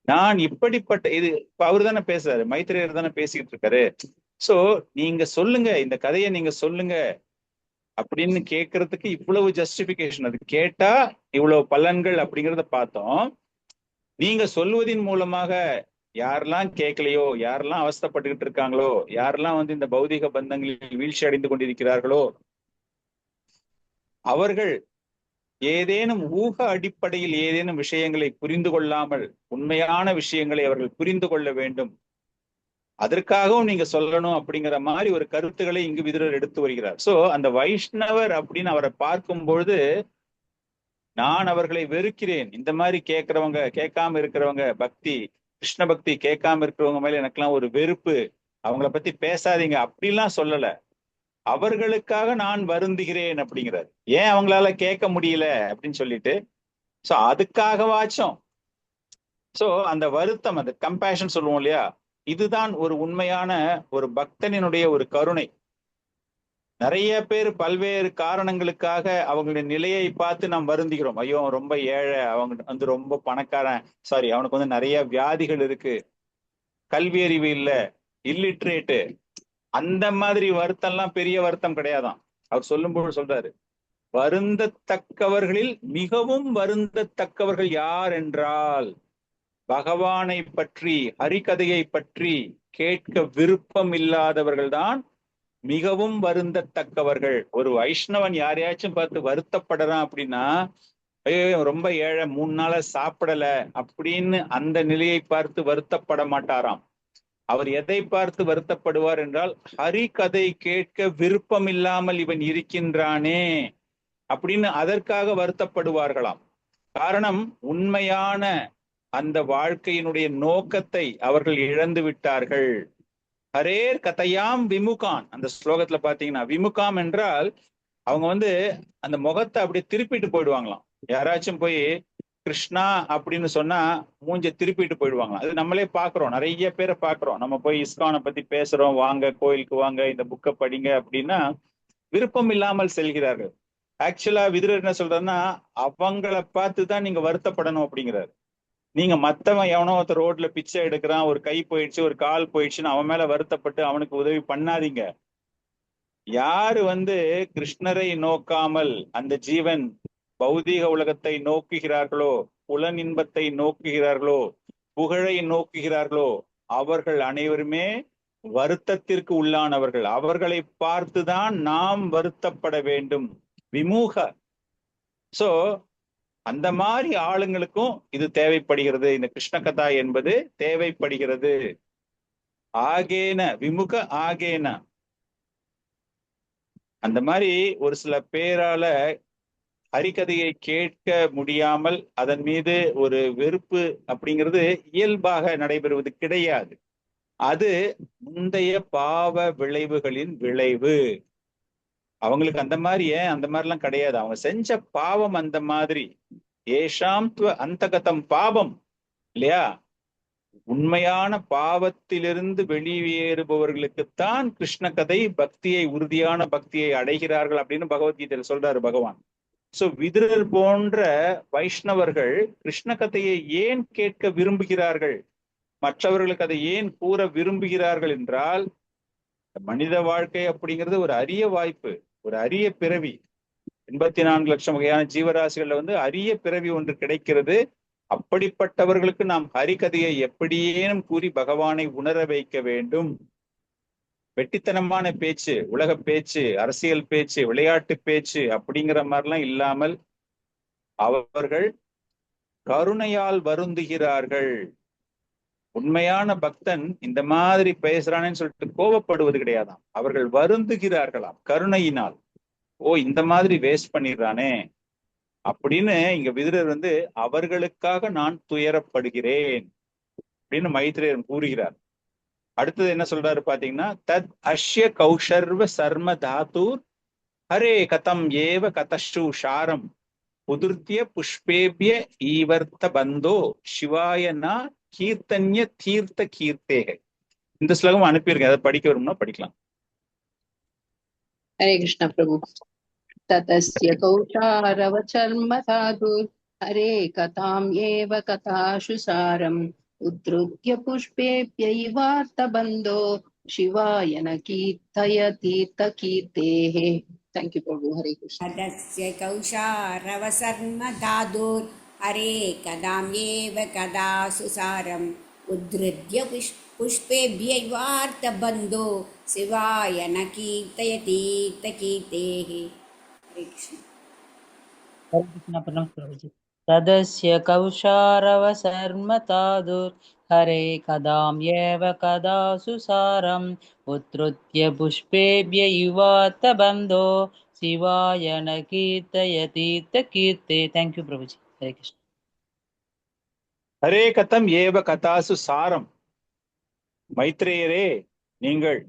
நான் இப்படிப்பட்ட இது இப்ப அவரு தானே பேசுறாரு, மைத்ரேயர் தானே பேசிக்கிட்டு இருக்காரு. சோ நீங்க சொல்லுங்க, இந்த கதையை நீங்க சொல்லுங்க அப்படின்னு கேட்கறதுக்கு இவ்வளவு ஜஸ்டிபிகேஷன். அது கேட்டா இவ்வளவு பலன்கள் அப்படிங்கிறத பார்த்தோம். நீங்க சொல்வதின் மூலமாக யாரெல்லாம் கேட்கலையோ, யாரெல்லாம் அவஸ்தைப்பட்டுக்கிட்டு இருக்காங்களோ, யாரெல்லாம் வந்து இந்த பௌதிக பந்தங்களில் வீழ்ச்சி அடைந்து கொண்டிருக்கிறார்களோ, அவர்கள் ஏதேனும் ஊக அடிப்படையில் ஏதேனும் விஷயங்களை புரிந்து கொள்ளாமல் உண்மையான விஷயங்களை அவர்கள் புரிந்து கொள்ள வேண்டும், அதற்காகவும் நீங்க சொல்லணும் அப்படிங்கிற மாதிரி ஒரு கருத்துக்களை இங்கு விதுரர் எடுத்து வருகிறார். சோ அந்த வைஷ்ணவர் அப்படின்னு அவரை பார்க்கும் பொழுது, நான் அவர்களை வெறுக்கிறேன், இந்த மாதிரி கேட்கறவங்க, கேட்காம இருக்கிறவங்க, பக்தி கிருஷ்ண பக்தி கேட்காம இருக்கிறவங்க மேல எனக்கெல்லாம் ஒரு வெறுப்பு, அவங்கள பத்தி பேசாதீங்க அப்படிலாம் சொல்லல. அவர்களுக்காக நான் வருந்துகிறேன் அப்படிங்கிறார். ஏன் அவங்களால கேட்க முடியல அப்படின்னு சொல்லிட்டு, சோ அதுக்காகவாச்சும், சோ அந்த வருத்தம், அந்த கம்பேஷன் சொல்லுவோம் இல்லையா, இதுதான் ஒரு உண்மையான ஒரு பக்தனினுடைய ஒரு கருணை. நிறைய பேர் பல்வேறு காரணங்களுக்காக அவங்களுடைய நிலையை பார்த்து நாம் வருந்துகிறோம். ஐயோ ரொம்ப ஏழை, அவங்க வந்து ரொம்ப பணக்காரன், சாரி அவனுக்கு வந்து நிறைய வியாதிகள் இருக்கு, கல்வி அறிவு இல்ல, இல்லிட்ரேட்டு, அந்த மாதிரி வருத்தம்லாம் பெரிய வருத்தம் கிடையாதான். அவர் சொல்லும்போது சொல்றாரு, வருந்தத்தக்கவர்களில் மிகவும் வருந்தத்தக்கவர்கள் யார் என்றால், பகவானை பற்றி ஹரிகதையை பற்றி கேட்க விருப்பம் இல்லாதவர்கள் தான் மிகவும் வருந்தத்தக்கவர்கள். ஒரு வைஷ்ணவன் யாரையாச்சும் பார்த்து வருத்தப்படுறான் அப்படின்னா, ஐயோ ரொம்ப ஏழை, 3 நாளா சாப்பிடல அப்படின்னு அந்த நிலையை பார்த்து வருத்தப்பட மாட்டாராம். அவர் எதை பார்த்து வருத்தப்படுவார் என்றால், ஹரிகதை கேட்க விருப்பம் இல்லாமல் இவன் இருக்கின்றானே அப்படின்னு அதற்காக வருத்தப்படுவார்களாம். காரணம், உண்மையான அந்த வாழ்க்கையினுடைய நோக்கத்தை அவர்கள் இழந்து விட்டார்கள். ஹரேர் கதையாம் விமுகான், அந்த ஸ்லோகத்துல பாத்தீங்கன்னா, விமுகாம் என்றால் அவங்க வந்து அந்த முகத்தை அப்படியே திருப்பிட்டு போயிடுவாங்களாம். யாராச்சும் போய் கிருஷ்ணா அப்படின்னு சொன்னா மூஞ்ச திருப்பிட்டு போயிடுவாங்களாம். அது நம்மளே பாக்குறோம், நிறைய பேரை பாக்குறோம். நம்ம போய் இஸ்கானை பத்தி பேசுறோம், வாங்க கோயிலுக்கு வாங்க, இந்த புக்கை படிங்க அப்படின்னா விருப்பம் இல்லாமல் செல்கிறார்கள். ஆக்சுவலா விதுரர் என்ன சொல்றாருன்னா, அவங்கள பார்த்துதான் நீங்க வருத்தப்படணும் அப்படிங்கிறாரு. நீங்க மத்தவன் எவனோ ஒருத்தர் ரோட்ல பிச்சை எடுக்கிறான், ஒரு கை போயிடுச்சு, ஒரு கால் போயிடுச்சுன்னு அவன் மேல வருத்தப்பட்டு அவனுக்கு உதவி பண்ணாதீங்க. யாரு வந்து கிருஷ்ணரை நோக்காமல் அந்த ஜீவன் பௌதீக உலகத்தை நோக்குகிறார்களோ, புலன் இன்பத்தை நோக்குகிறார்களோ, புகழை நோக்குகிறார்களோ, அவர்கள் அனைவருமே வருத்தத்திற்கு உள்ளானவர்கள். அவர்களை பார்த்துதான் நாம் வருத்தப்பட வேண்டும், விமூக. சோ அந்த மாதிரி ஆளுங்களுக்கும் இது தேவைப்படுகிறது, இந்த கிருஷ்ண கதா என்பது தேவைப்படுகிறது. ஆகேன விமுக ஆகேன, அந்த மாதிரி ஒரு சில பேரால ஹரிகதையை கேட்க முடியாமல் அதன் மீது ஒரு வெறுப்பு அப்படிங்கிறது இயல்பாக நடைபெறுவது கிடையாது. அது முந்தைய பாவ விளைவுகளின் விளைவு. அவங்களுக்கு அந்த மாதிரி அந்த மாதிரிலாம் கிடையாது, அவங்க செஞ்ச பாவம் அந்த மாதிரி. ஏஷாம் அந்தகதம் பாவம் இல்லையா, உண்மையான பாவத்திலிருந்து வெளியேறுபவர்களுக்குத்தான் கிருஷ்ண கதை பக்தியை, உறுதியான பக்தியை அடைகிறார்கள் அப்படின்னு பகவத்கீதையில சொல்றாரு பகவான். சோ விதுரர் போன்ற வைஷ்ணவர்கள் கிருஷ்ண கதையை ஏன் கேட்க விரும்புகிறார்கள், மற்றவர்களுக்கு அதை ஏன் கூற விரும்புகிறார்கள் என்றால், மனித வாழ்க்கை அப்படிங்கிறது ஒரு அரிய வாய்ப்பு, ஒரு அரிய பிறவி. 84 லட்சம் வகையான ஜீவராசிகள்ல வந்து அரிய பிறவி ஒன்று கிடைக்கிறது. அப்படிப்பட்டவர்களுக்கு நாம் ஹரிகதையை எப்படியேனும் கூறி பகவானை உணர வைக்க வேண்டும். வெட்டித்தனமான பேச்சு, உலக பேச்சு, அரசியல் பேச்சு, விளையாட்டு பேச்சு அப்படிங்கிற மாதிரிலாம் இல்லாமல் அவர்கள் கருணையால் வருந்துகிறார்கள். உண்மையான பக்தன் இந்த மாதிரி பேசுறானேன்னு சொல்லிட்டு கோபப்படுவது கிடையாதாம், அவர்கள் வருந்துகிறார்களாம் கருணையினால். ஓ இந்த மாதிரி வேஸ்ட் பண்ணிடுறானே அப்படின்னு இங்க விதுரர் வந்து அவர்களுக்காக நான் துயரப்படுகிறேன் அப்படின்னு மைத்ரேயர் கூறுகிறார். அடுத்தது என்ன சொல்றாரு பாத்தீங்கன்னா, தத் அஷ்ய கௌஷர்வ சர்ம தாத்துர் ஹரே கதம் ஏவ கதஷு ஷாரம் உதிர்த்திய புஷ்பேபிய ஈவர்த்த பந்தோ சிவாயனா கீர்த்தன்ய தீர்த்த கீர்த்தேக. இந்த ஸ்லோகம் அனுப்பியிருக்கேன், அதை படிக்க வரும்னா படிக்கலாம். हरे कृष्ण प्रभु। ततस्य कौशारवचर्म साधुर् हरे कथाम् एव कथाशु सारम् उद्धृत्य पुष्पेभ्यैवार्तबन्धो शिवाय न कीर्तय तीर्थकीर्तेः। थैंक यू प्रभु। हरे कृष्ण। तदस्य कौशारवसर्मधातुर् हरे कदाम्येव कदा सुसारम् उद्धृत्य पुष्पेभ्यैवार्तबन्धो शिवाय न कीर्तयतीर्थकीर्तेः। हरे कृष्ण। हरे कृष्ण प्रणव प्रभुजी। तदस्य कौशारवसर्मतादुर् हरे कदाम्येव कदा सुसारम् उद्धृत्य पुष्पेभ्य युवात बन्धो शिवाय न कीर्तयतीर्थकीर्ते। थैंक यू प्रभुजी। हरे कृष्ण। ஹரே கதம் ஏவ கதாசு சாரம். மைத்ரேயரே, நீங்கள்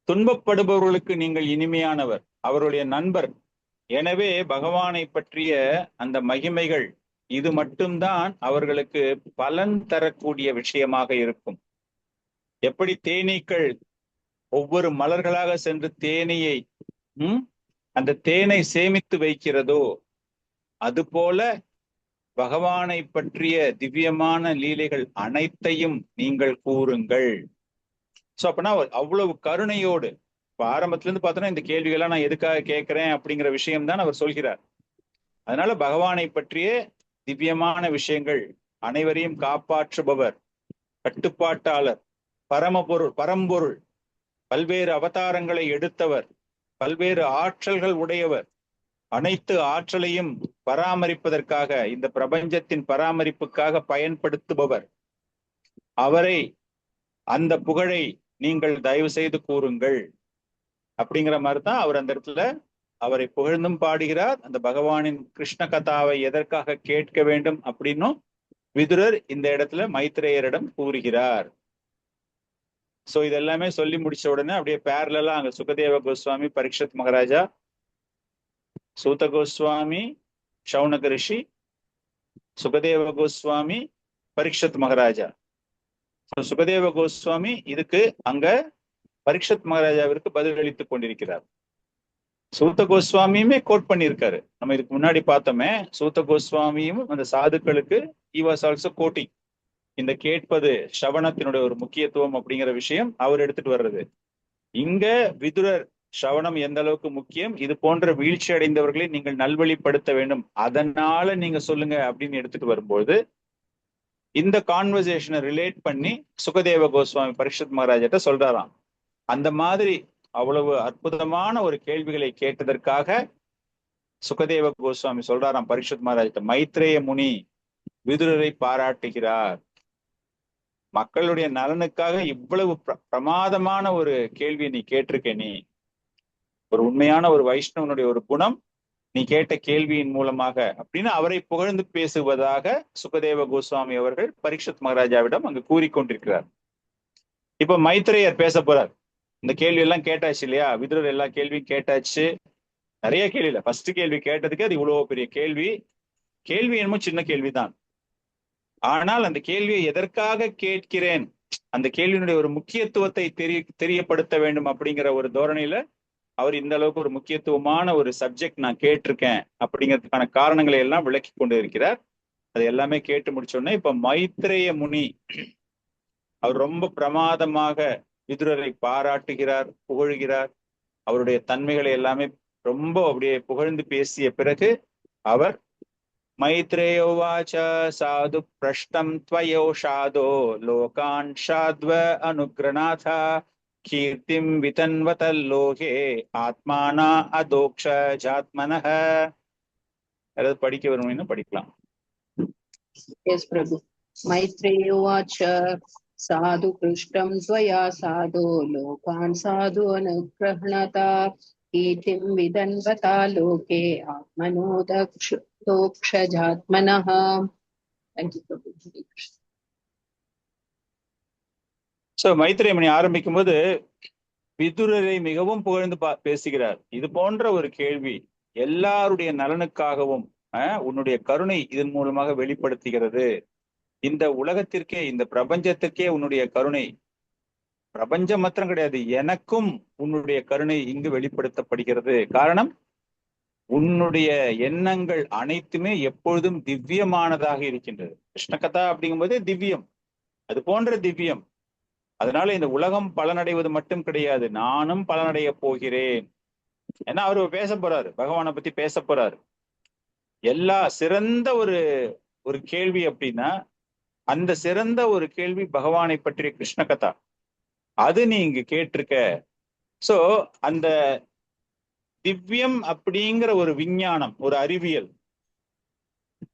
துன்பப்படுபவர்களுக்கு நீங்கள் இனிமையானவர், அவருடைய நண்பர். எனவே பகவானை பற்றிய அந்த மகிமைகள் இது மட்டும்தான் அவர்களுக்கு பலன் தரக்கூடிய விஷயமாக இருக்கும். எப்படி தேனீக்கள் ஒவ்வொரு மலர்களாக சென்று தேனையை அந்த தேனை சேமித்து வைக்கிறதோ, அதுபோல பகவானை பற்றிய திவ்யமான லீலைகள் அனைத்தையும் நீங்கள் கூறுங்கள். சோ அப்பனா அவ்வளவு கருணையோடு, இப்ப ஆரம்பத்துல இருந்து பார்த்தோன்னா இந்த கேள்விகள்லாம் நான் எதுக்காக கேட்கிறேன் அப்படிங்கிற விஷயம் தான் அவர் சொல்கிறார். அதனால பகவானை பற்றிய திவ்யமான விஷயங்கள், அனைவரையும் காப்பாற்றுபவர், கட்டுப்பாட்டாளர், பரம்பொருள், பல்வேறு அவதாரங்களை எடுத்தவர், பல்வேறு ஆற்றல்கள் உடையவர், அனைத்து ஆற்றலையும் பராமரிப்பதற்காக, இந்த பிரபஞ்சத்தின் பராமரிப்புக்காக பயன்படுத்துபவர், அவரை, அந்த புகழை நீங்கள் தயவு செய்து கூறுங்கள் அப்படிங்கிற மாதிரி தான் அவர் அந்த இடத்துல அவரை புகழ்ந்தும் பாடுகிறார். அந்த பகவானின் கிருஷ்ண கதாவை எதற்காக கேட்க வேண்டும் அப்படின்னும் விதுரர் இந்த இடத்துல மைத்ரேயரிடம் கூறுகிறார். சோ இதெல்லாமே சொல்லி முடிச்ச உடனே அப்படியே பேரலா அங்க சுகதேவ கோஸ்வாமி, பரீட்சித் மகாராஜா, சூத கோஸ்வாமி, சௌனக ரிஷி, சுகதேவ கோஸ்வாமி, பரீட்சித் மகாராஜா. சுகதேவ கோஸ்வாமி இதுக்கு அங்க பரீட்சித் மகாராஜாவிற்கு பதிலளித்துக் கொண்டிருக்கிறார். சூத்த கோஸ்வாமியுமே கோட் பண்ணியிருக்காரு. நம்ம இதுக்கு முன்னாடி பார்த்தோமே, சூத்த கோஸ்வாமியும் அந்த சாதுக்களுக்கு he was also quoting இந்த கேட்பது ஸ்ரவணத்தினுடைய ஒரு முக்கியத்துவம் அப்படிங்கிற விஷயம் அவர் எடுத்துட்டு வர்றது. இங்க விதுரர் ஸ்ரவணம் எந்த அளவுக்கு முக்கியம், இது போன்ற வீழ்ச்சி அடைந்தவர்களை நீங்கள் நல்வழிப்படுத்த வேண்டும், அதனால நீங்க சொல்லுங்க அப்படின்னு எடுத்துட்டு வரும்போது இந்த கான்வர்சேஷனை ரிலேட் பண்ணி சுகதேவ கோஸ்வாமி பரீட்சித் மகாராஜாட்ட சொல்றாராம். அந்த மாதிரி அவ்வளவு அற்புதமான ஒரு கேள்விகளை கேட்டதற்காக சுகதேவ கோஸ்வாமி சொல்றாராம் பரீட்சித் மகாராஜ்கிட்ட, மைத்ரேய முனி விதுரரை பாராட்டுகிறார். மக்களுடைய நலனுக்காக இவ்வளவு பிரமாதமான ஒரு கேள்வியை நீ கேட்டிருக்க, நீ ஒரு உண்மையான ஒரு வைஷ்ணவனுடைய ஒரு குணம் நீ கேட்ட கேள்வியின் மூலமாக அப்படின்னு அவரை புகழ்ந்து பேசுவதாக சுகதேவ கோஸ்வாமி அவர்கள் பரீட்சித் மகாராஜாவிடம் அங்கு கூறிக்கொண்டிருக்கிறார். இப்ப மைத்ரேயர் பேச போறார். இந்த கேள்வி எல்லாம் கேட்டாச்சு இல்லையா, விதுரர் எல்லா கேள்வியும் கேட்டாச்சு. நிறைய கேள்வி இல்லை, ஃபர்ஸ்ட் கேள்வி கேட்டதுக்கு அது இவ்வளவு பெரிய கேள்வி. கேள்வி என்னமோ சின்ன கேள்விதான், ஆனால் அந்த கேள்வியை எதற்காக கேட்கிறேன், அந்த கேள்வியினுடைய ஒரு முக்கியத்துவத்தை தெரியப்படுத்த வேண்டும் அப்படிங்கிற ஒரு தோரணையில அவர் இந்த அளவுக்கு ஒரு முக்கியத்துவமான ஒரு சப்ஜெக்ட் நான் கேட்டிருக்கேன் அப்படிங்கிறதுக்கான காரணங்களை எல்லாம் விளக்கி கொண்டு இருக்கிறார். அது எல்லாமே கேட்டு முடிச்சோடனே இப்ப மைத்ரேய முனி அவர் ரொம்ப பிரமாதமாக விதுரரை பாராட்டுகிறார், புகழ்கிறார். அவருடைய தன்மைகளை எல்லாமே ரொம்ப அப்படியே புகழ்ந்து பேசிய பிறகு அவர் மைத்ரேயோவாச்ச சாது பிரஷ்டம் த்வயோஷாதோ லோகான் ஷாத்வ அனுக்ரநாத கீர்த்திம் விதன்வதல்லோகே ஆத்மானா அதோக்ஷ ஜாத்மனஹ. அதாவது படிக்க வரும்னு படிக்கலாம். Yes प्रभु। मैत्रेयोवाच साधु पृष्ठं त्वया साधो लोकान् साधु अनुगृह्णता कीर्तिं विदन्वता लोके आत्मनो दोक्षजात्मनः। Thank you प्रभु। சோ மைத்ரேய முனி ஆரம்பிக்கும் போது விதுரரை மிகவும் புகழ்ந்து பேசுகிறார். இது போன்ற ஒரு கேள்வி எல்லாருடைய நலனுக்காகவும் உன்னுடைய கருணை இதன் மூலமாக வெளிப்படுத்துகிறது. இந்த உலகத்திற்கே, இந்த பிரபஞ்சத்திற்கே உன்னுடைய கருணை, பிரபஞ்சம் மாத்திரம் கிடையாது, எனக்கும் உன்னுடைய கருணை இங்கு வெளிப்படுத்தப்படுகிறது. காரணம், உன்னுடைய எண்ணங்கள் அனைத்துமே எப்பொழுதும் திவ்யமானதாக இருக்கின்றது. கிருஷ்ணகதா அப்படிங்கும்போது திவ்யம், அது போன்ற திவ்யம். அதனால இந்த உலகம் பலனடைவது மட்டும் கிடையாது, நானும் பலனடைய போகிறேன். ஏன்னா அவரு பேச போறாரு, பகவானை பத்தி பேச போறாரு. எல்லா சிறந்த ஒரு கேள்வி அப்படின்னா அந்த சிறந்த ஒரு கேள்வி பகவானை பற்றிய கிருஷ்ணகதா, அது நீ இங்கு கேட்டிருக்க. சோ அந்த திவ்யம் அப்படிங்கிற ஒரு விஞ்ஞானம், ஒரு அறிவியல்,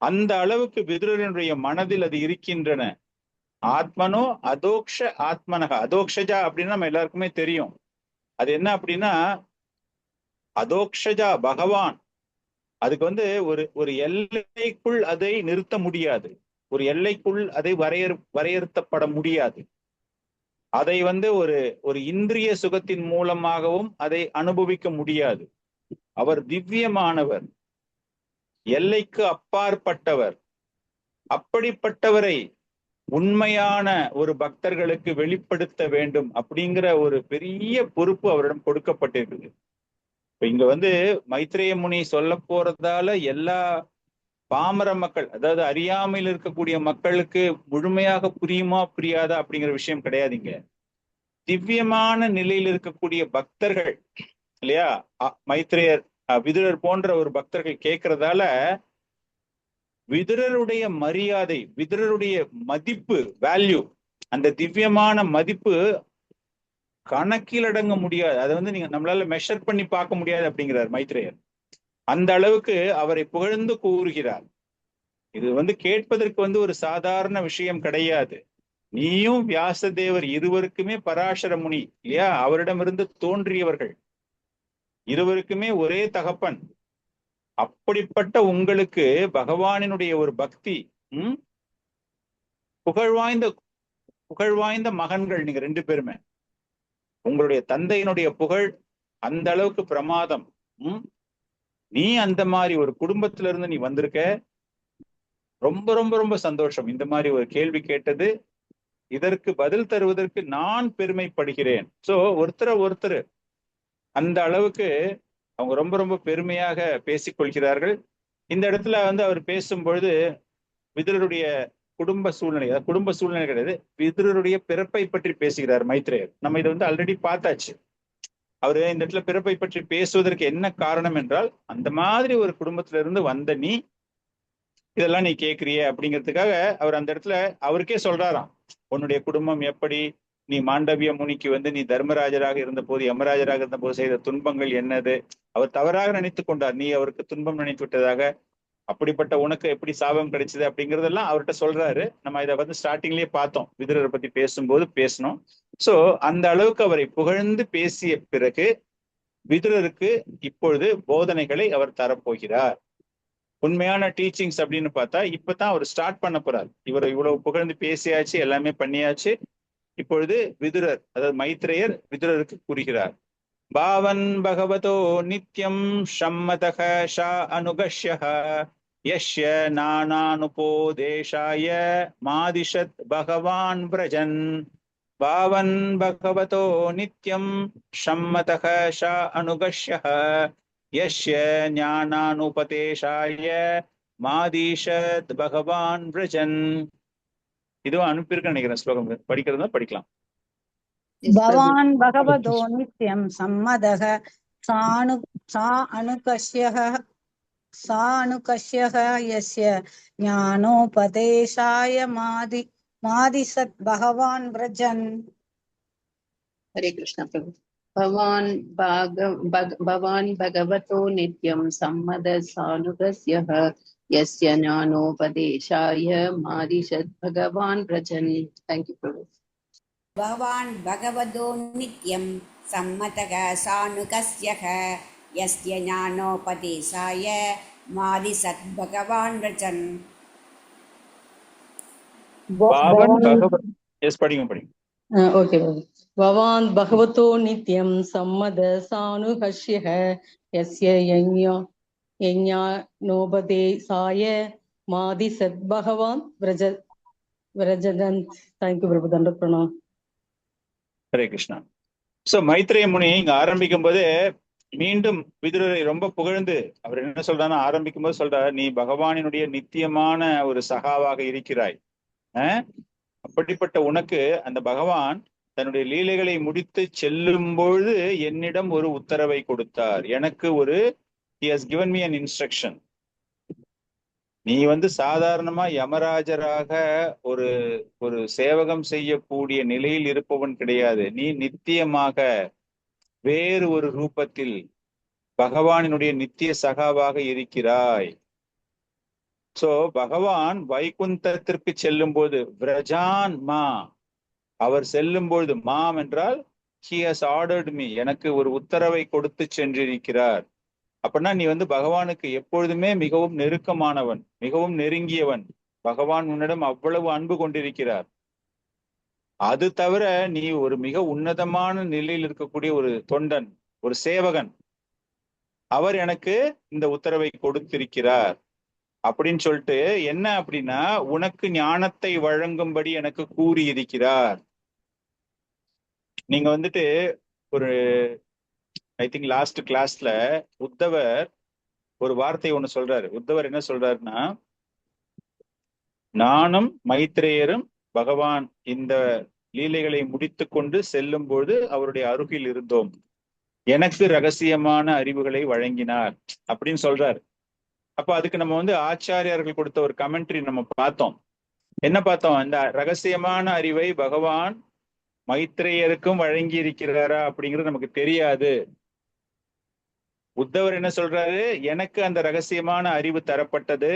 அந்த அளவுக்கு விதுரனுடைய மனதில் அது இருக்கின்றன. ஆத்மனோ அதோக்ஷ ஆத்மனக, அதோக்ஷஜா அப்படின்னா நம்ம எல்லாருக்குமே தெரியும். அது என்ன அப்படின்னா அதோக்ஷஜா பகவான். அதுக்கு ஒரு எல்லைக்குள் அதை நிறுத்த முடியாது, ஒரு எல்லைக்குள் அதை வரையறுத்தப்பட முடியாது. அதை ஒரு இந்திரிய சுகத்தின் மூலமாகவும் அதை அனுபவிக்க முடியாது. அவர் திவ்யமானவர், எல்லைக்கு அப்பாற்பட்டவர். அப்படிப்பட்டவரை உண்மையான ஒரு பக்தர்களுக்கு வெளிப்படுத்த வேண்டும் அப்படிங்கிற ஒரு பெரிய பொறுப்பு அவரிடம் கொடுக்கப்பட்டிருக்குது. இப்ப இங்க மைத்ரேய முனி சொல்ல போறதால எல்லா பாமர மக்கள், அதாவது அறியாமையில் இருக்கக்கூடிய மக்களுக்கு முழுமையாக புரியுமா புரியாதா அப்படிங்கிற விஷயம் கிடையாதுங்க. திவ்யமான நிலையில் இருக்கக்கூடிய பக்தர்கள் இல்லையா, மைத்ரேயர் விதுரர் போன்ற ஒரு பக்தர்கள் கேட்கறதால விதுரருடைய மரியாதை, விதுரருடைய மதிப்பு, வேல்யூ, அந்த திவ்யமான மதிப்பு கணக்கில் அடங்க முடியாது. அதை நீங்க நம்மளால மெஷர் பண்ணி பார்க்க முடியாது அப்படிங்கிறார் மைத்ரேயர். அந்த அளவுக்கு அவரை புகழ்ந்து கூறுகிறார். இது கேட்பதற்கு ஒரு சாதாரண விஷயம் கிடையாது. நீயும் வியாசதேவர் இருவருக்குமே பராசர முனி இல்லையா, அவரிடமிருந்து தோன்றியவர்கள், இருவருக்குமே ஒரே தகப்பன். அப்படிப்பட்ட உங்களுக்கு பகவானினுடைய ஒரு பக்தி, புகழ்வாய்ந்த மகன்கள் நீங்க ரெண்டு பேருமே. உங்களுடைய தந்தையினுடைய புகழ் அந்த அளவுக்கு பிரமாதம். நீ அந்த மாதிரி ஒரு குடும்பத்தில இருந்து நீ வந்திருக்க. ரொம்ப ரொம்ப ரொம்ப சந்தோஷம் இந்த மாதிரி ஒரு கேள்வி கேட்டது. இதற்கு பதில் தருவதற்கு நான் பெருமைப்படுகிறேன். சோ ஒருத்தர் அந்த அளவுக்கு அவங்க ரொம்ப ரொம்ப பெருமையாக பேசிக்கொள்கிறார்கள். இந்த இடத்துல அவர் பேசும்பொழுது விதுரருடைய குடும்ப சூழ்நிலை கிடையாது, விதுரருடைய பிறப்பை பற்றி பேசுகிறார் மைத்ரேயர். நம்ம இதை ஆல்ரெடி பார்த்தாச்சு. அவரு இந்த இடத்துல பிறப்பை பற்றி பேசுவதற்கு என்ன காரணம் என்றால், அந்த மாதிரி ஒரு குடும்பத்தில இருந்து வந்த நீ இதெல்லாம் நீ கேட்கிறிய அப்படிங்கிறதுக்காக அவர் அந்த இடத்துல அவருக்கே சொல்றாராம், உன்னுடைய குடும்பம் எப்படி, நீ மாண்டவிய முனிக்கு நீ தர்மராஜராக இருந்த போது, யமராஜராக இருந்த போது செய்த துன்பங்கள் என்னது, அவர் தவறாக நினைத்து கொண்டார், நீ அவருக்கு துன்பம் நினைத்து விட்டதாக, அப்படிப்பட்ட உனக்கு எப்படி சாபம் கிடைச்சது அப்படிங்கிறதெல்லாம் அவர்கிட்ட சொல்றாரு. நம்ம இதை ஸ்டார்டிங்லயே பார்த்தோம், விதுரரை பத்தி பேசும்போது பேசணும். சோ அந்த அளவுக்கு அவரை புகழ்ந்து பேசிய பிறகு விதுரருக்கு இப்பொழுது போதனைகளை அவர் தரப்போகிறார். உண்மையான டீச்சிங்ஸ் அப்படின்னு பார்த்தா இப்பதான் அவர் ஸ்டார்ட் பண்ண போறார். இவர் இவ்வளவு புகழ்ந்து பேசியாச்சு, எல்லாமே பண்ணியாச்சு. இப்பொழுது விதுரர், அதாவது மைத்ரேயர் விதுரருக்கு கூறுகிறார். பாவன் பகவதோ நித்யம் சம்மதக ஷா அனுகஷ்யஹ யஷ்ய நானானுபோதேஷாய மாதிஷத் பகவான் பிரஜன். பாவன் பகவதோ நித்யம் சம்மதக ஷா அனுகஷ்யஹ யஷ்ய ஞானானுபதேஷாய மாதிஷத் பகவான் பிரஜன். இதுவும் அனுப்பியிருக்க நினைக்கிறேன் ஸ்லோகம், படிக்கிறதா படிக்கலாம். பவான் பகவதோ நித்யம் சம்மதக சானுகஷ்யஹ யஸ்ய ஞானோபதேசாய மாதிசத் பகவான் பிரஜன். ஹரே கிருஷ்ணா பிரபு. பவான் பகவதோ நித்யம் சம்மத சானுகஸ்யஹ யஸ்ய ஞானோபதேசாய மாதிஷத் பகவான் பிரஜன். தேங்க்யூ பிரபு. பவான் பகவதோ நித்யம் சம்மதக சானுகஸ்யஹ யஸ்ய ஞானோபதேசாய மாதிசத் பகவான் பிரஜன். பாவன் பகவத், எஸ் படிங்க. ஓகே பிரபு. பவான் பகவதோ நித்யம் சம்மத சானுஹஷ்யः யஸ்ய யஞானோபதேசாய மாதி சத் பகவான் விரஜதந்த். தேங்க்யூ பிரபு. தண்ட பிரணாம். ஹரே கிருஷ்ணா. சோ மைத்ரேய முனி இங்க ஆரம்பிக்கும் போது மீண்டும் விதுரரை ரொம்ப புகழ்ந்து அவர் என்ன சொல்றாருன்னா, ஆரம்பிக்கும் போது சொல்றார், நீ பகவானினுடைய நித்தியமான ஒரு சகாவாக இருக்கிறாய். அப்படிப்பட்ட உனக்கு அந்த பகவான் தன்னுடைய லீலைகளை முடித்து செல்லும் பொழுது என்னிடம் ஒரு உத்தரவை கொடுத்தார். எனக்கு ஒரு he has given me an instruction. நீ சாதாரணமா யமராஜராக ஒரு ஒரு சேவகம் செய்யக்கூடிய நிலையில் இருப்பவன் கிடையாது. நீ நித்தியமாக வேறு ஒரு ரூபத்தில் பகவானினுடைய நித்திய சகாவாக இருக்கிறாய். சோ பகவான் வைகுந்தத்திற்கு செல்லும் போது விரஜான் மா, அவர் செல்லும் பொழுது, மாம் என்றால் he has ordered me, எனக்கு ஒரு உத்தரவை கொடுத்து சென்றிருக்கிறார். அப்படின்னா நீ பகவானுக்கு எப்பொழுதுமே மிகவும் நெருக்கமானவன், மிகவும் நெருங்கியவன். பகவான் உன்னிடம் அவ்வளவு அன்பு கொண்டிருக்கிறார். அது தவிர நீ ஒரு மிக உன்னதமான நிலையில் இருக்கக்கூடிய ஒரு தொண்டன், ஒரு சேவகன். அவர் எனக்கு இந்த உத்தரவை கொடுத்திருக்கிறார் அப்படின்னு சொல்லிட்டு, என்ன அப்படின்னா, உனக்கு ஞானத்தை வழங்கும்படி எனக்கு கூறியிருக்கிறார். நீங்க ஒரு ஐ திங்க் லாஸ்ட் கிளாஸ்ல உத்தவர் ஒரு வார்த்தை ஒண்ணு சொல்றாரு. உத்தவர் என்ன சொல்றாருன்னா, நானும் மைத்ரேயரும் பகவான் இந்த லீலைகளை முடித்து கொண்டு செல்லும் பொழுது அவருடைய அருகில் இருந்தோம், எனக்கு ரகசியமான அறிவுகளை வழங்கினார் அப்படின்னு சொல்றாரு. அப்ப அதுக்கு நம்ம ஆச்சாரியார்கள் கொடுத்த ஒரு கமெண்ட்ரி நம்ம பார்த்தோம். என்ன பார்த்தோம்? இந்த ரகசியமான அறிவை பகவான் மைத்ரேயருக்கும் வழங்கி இருக்கிறாரா அப்படிங்கிறது நமக்கு தெரியாது. உத்தவர் என்ன சொல்றாரு? எனக்கு அந்த ரகசியமான அறிவு தரப்பட்டது,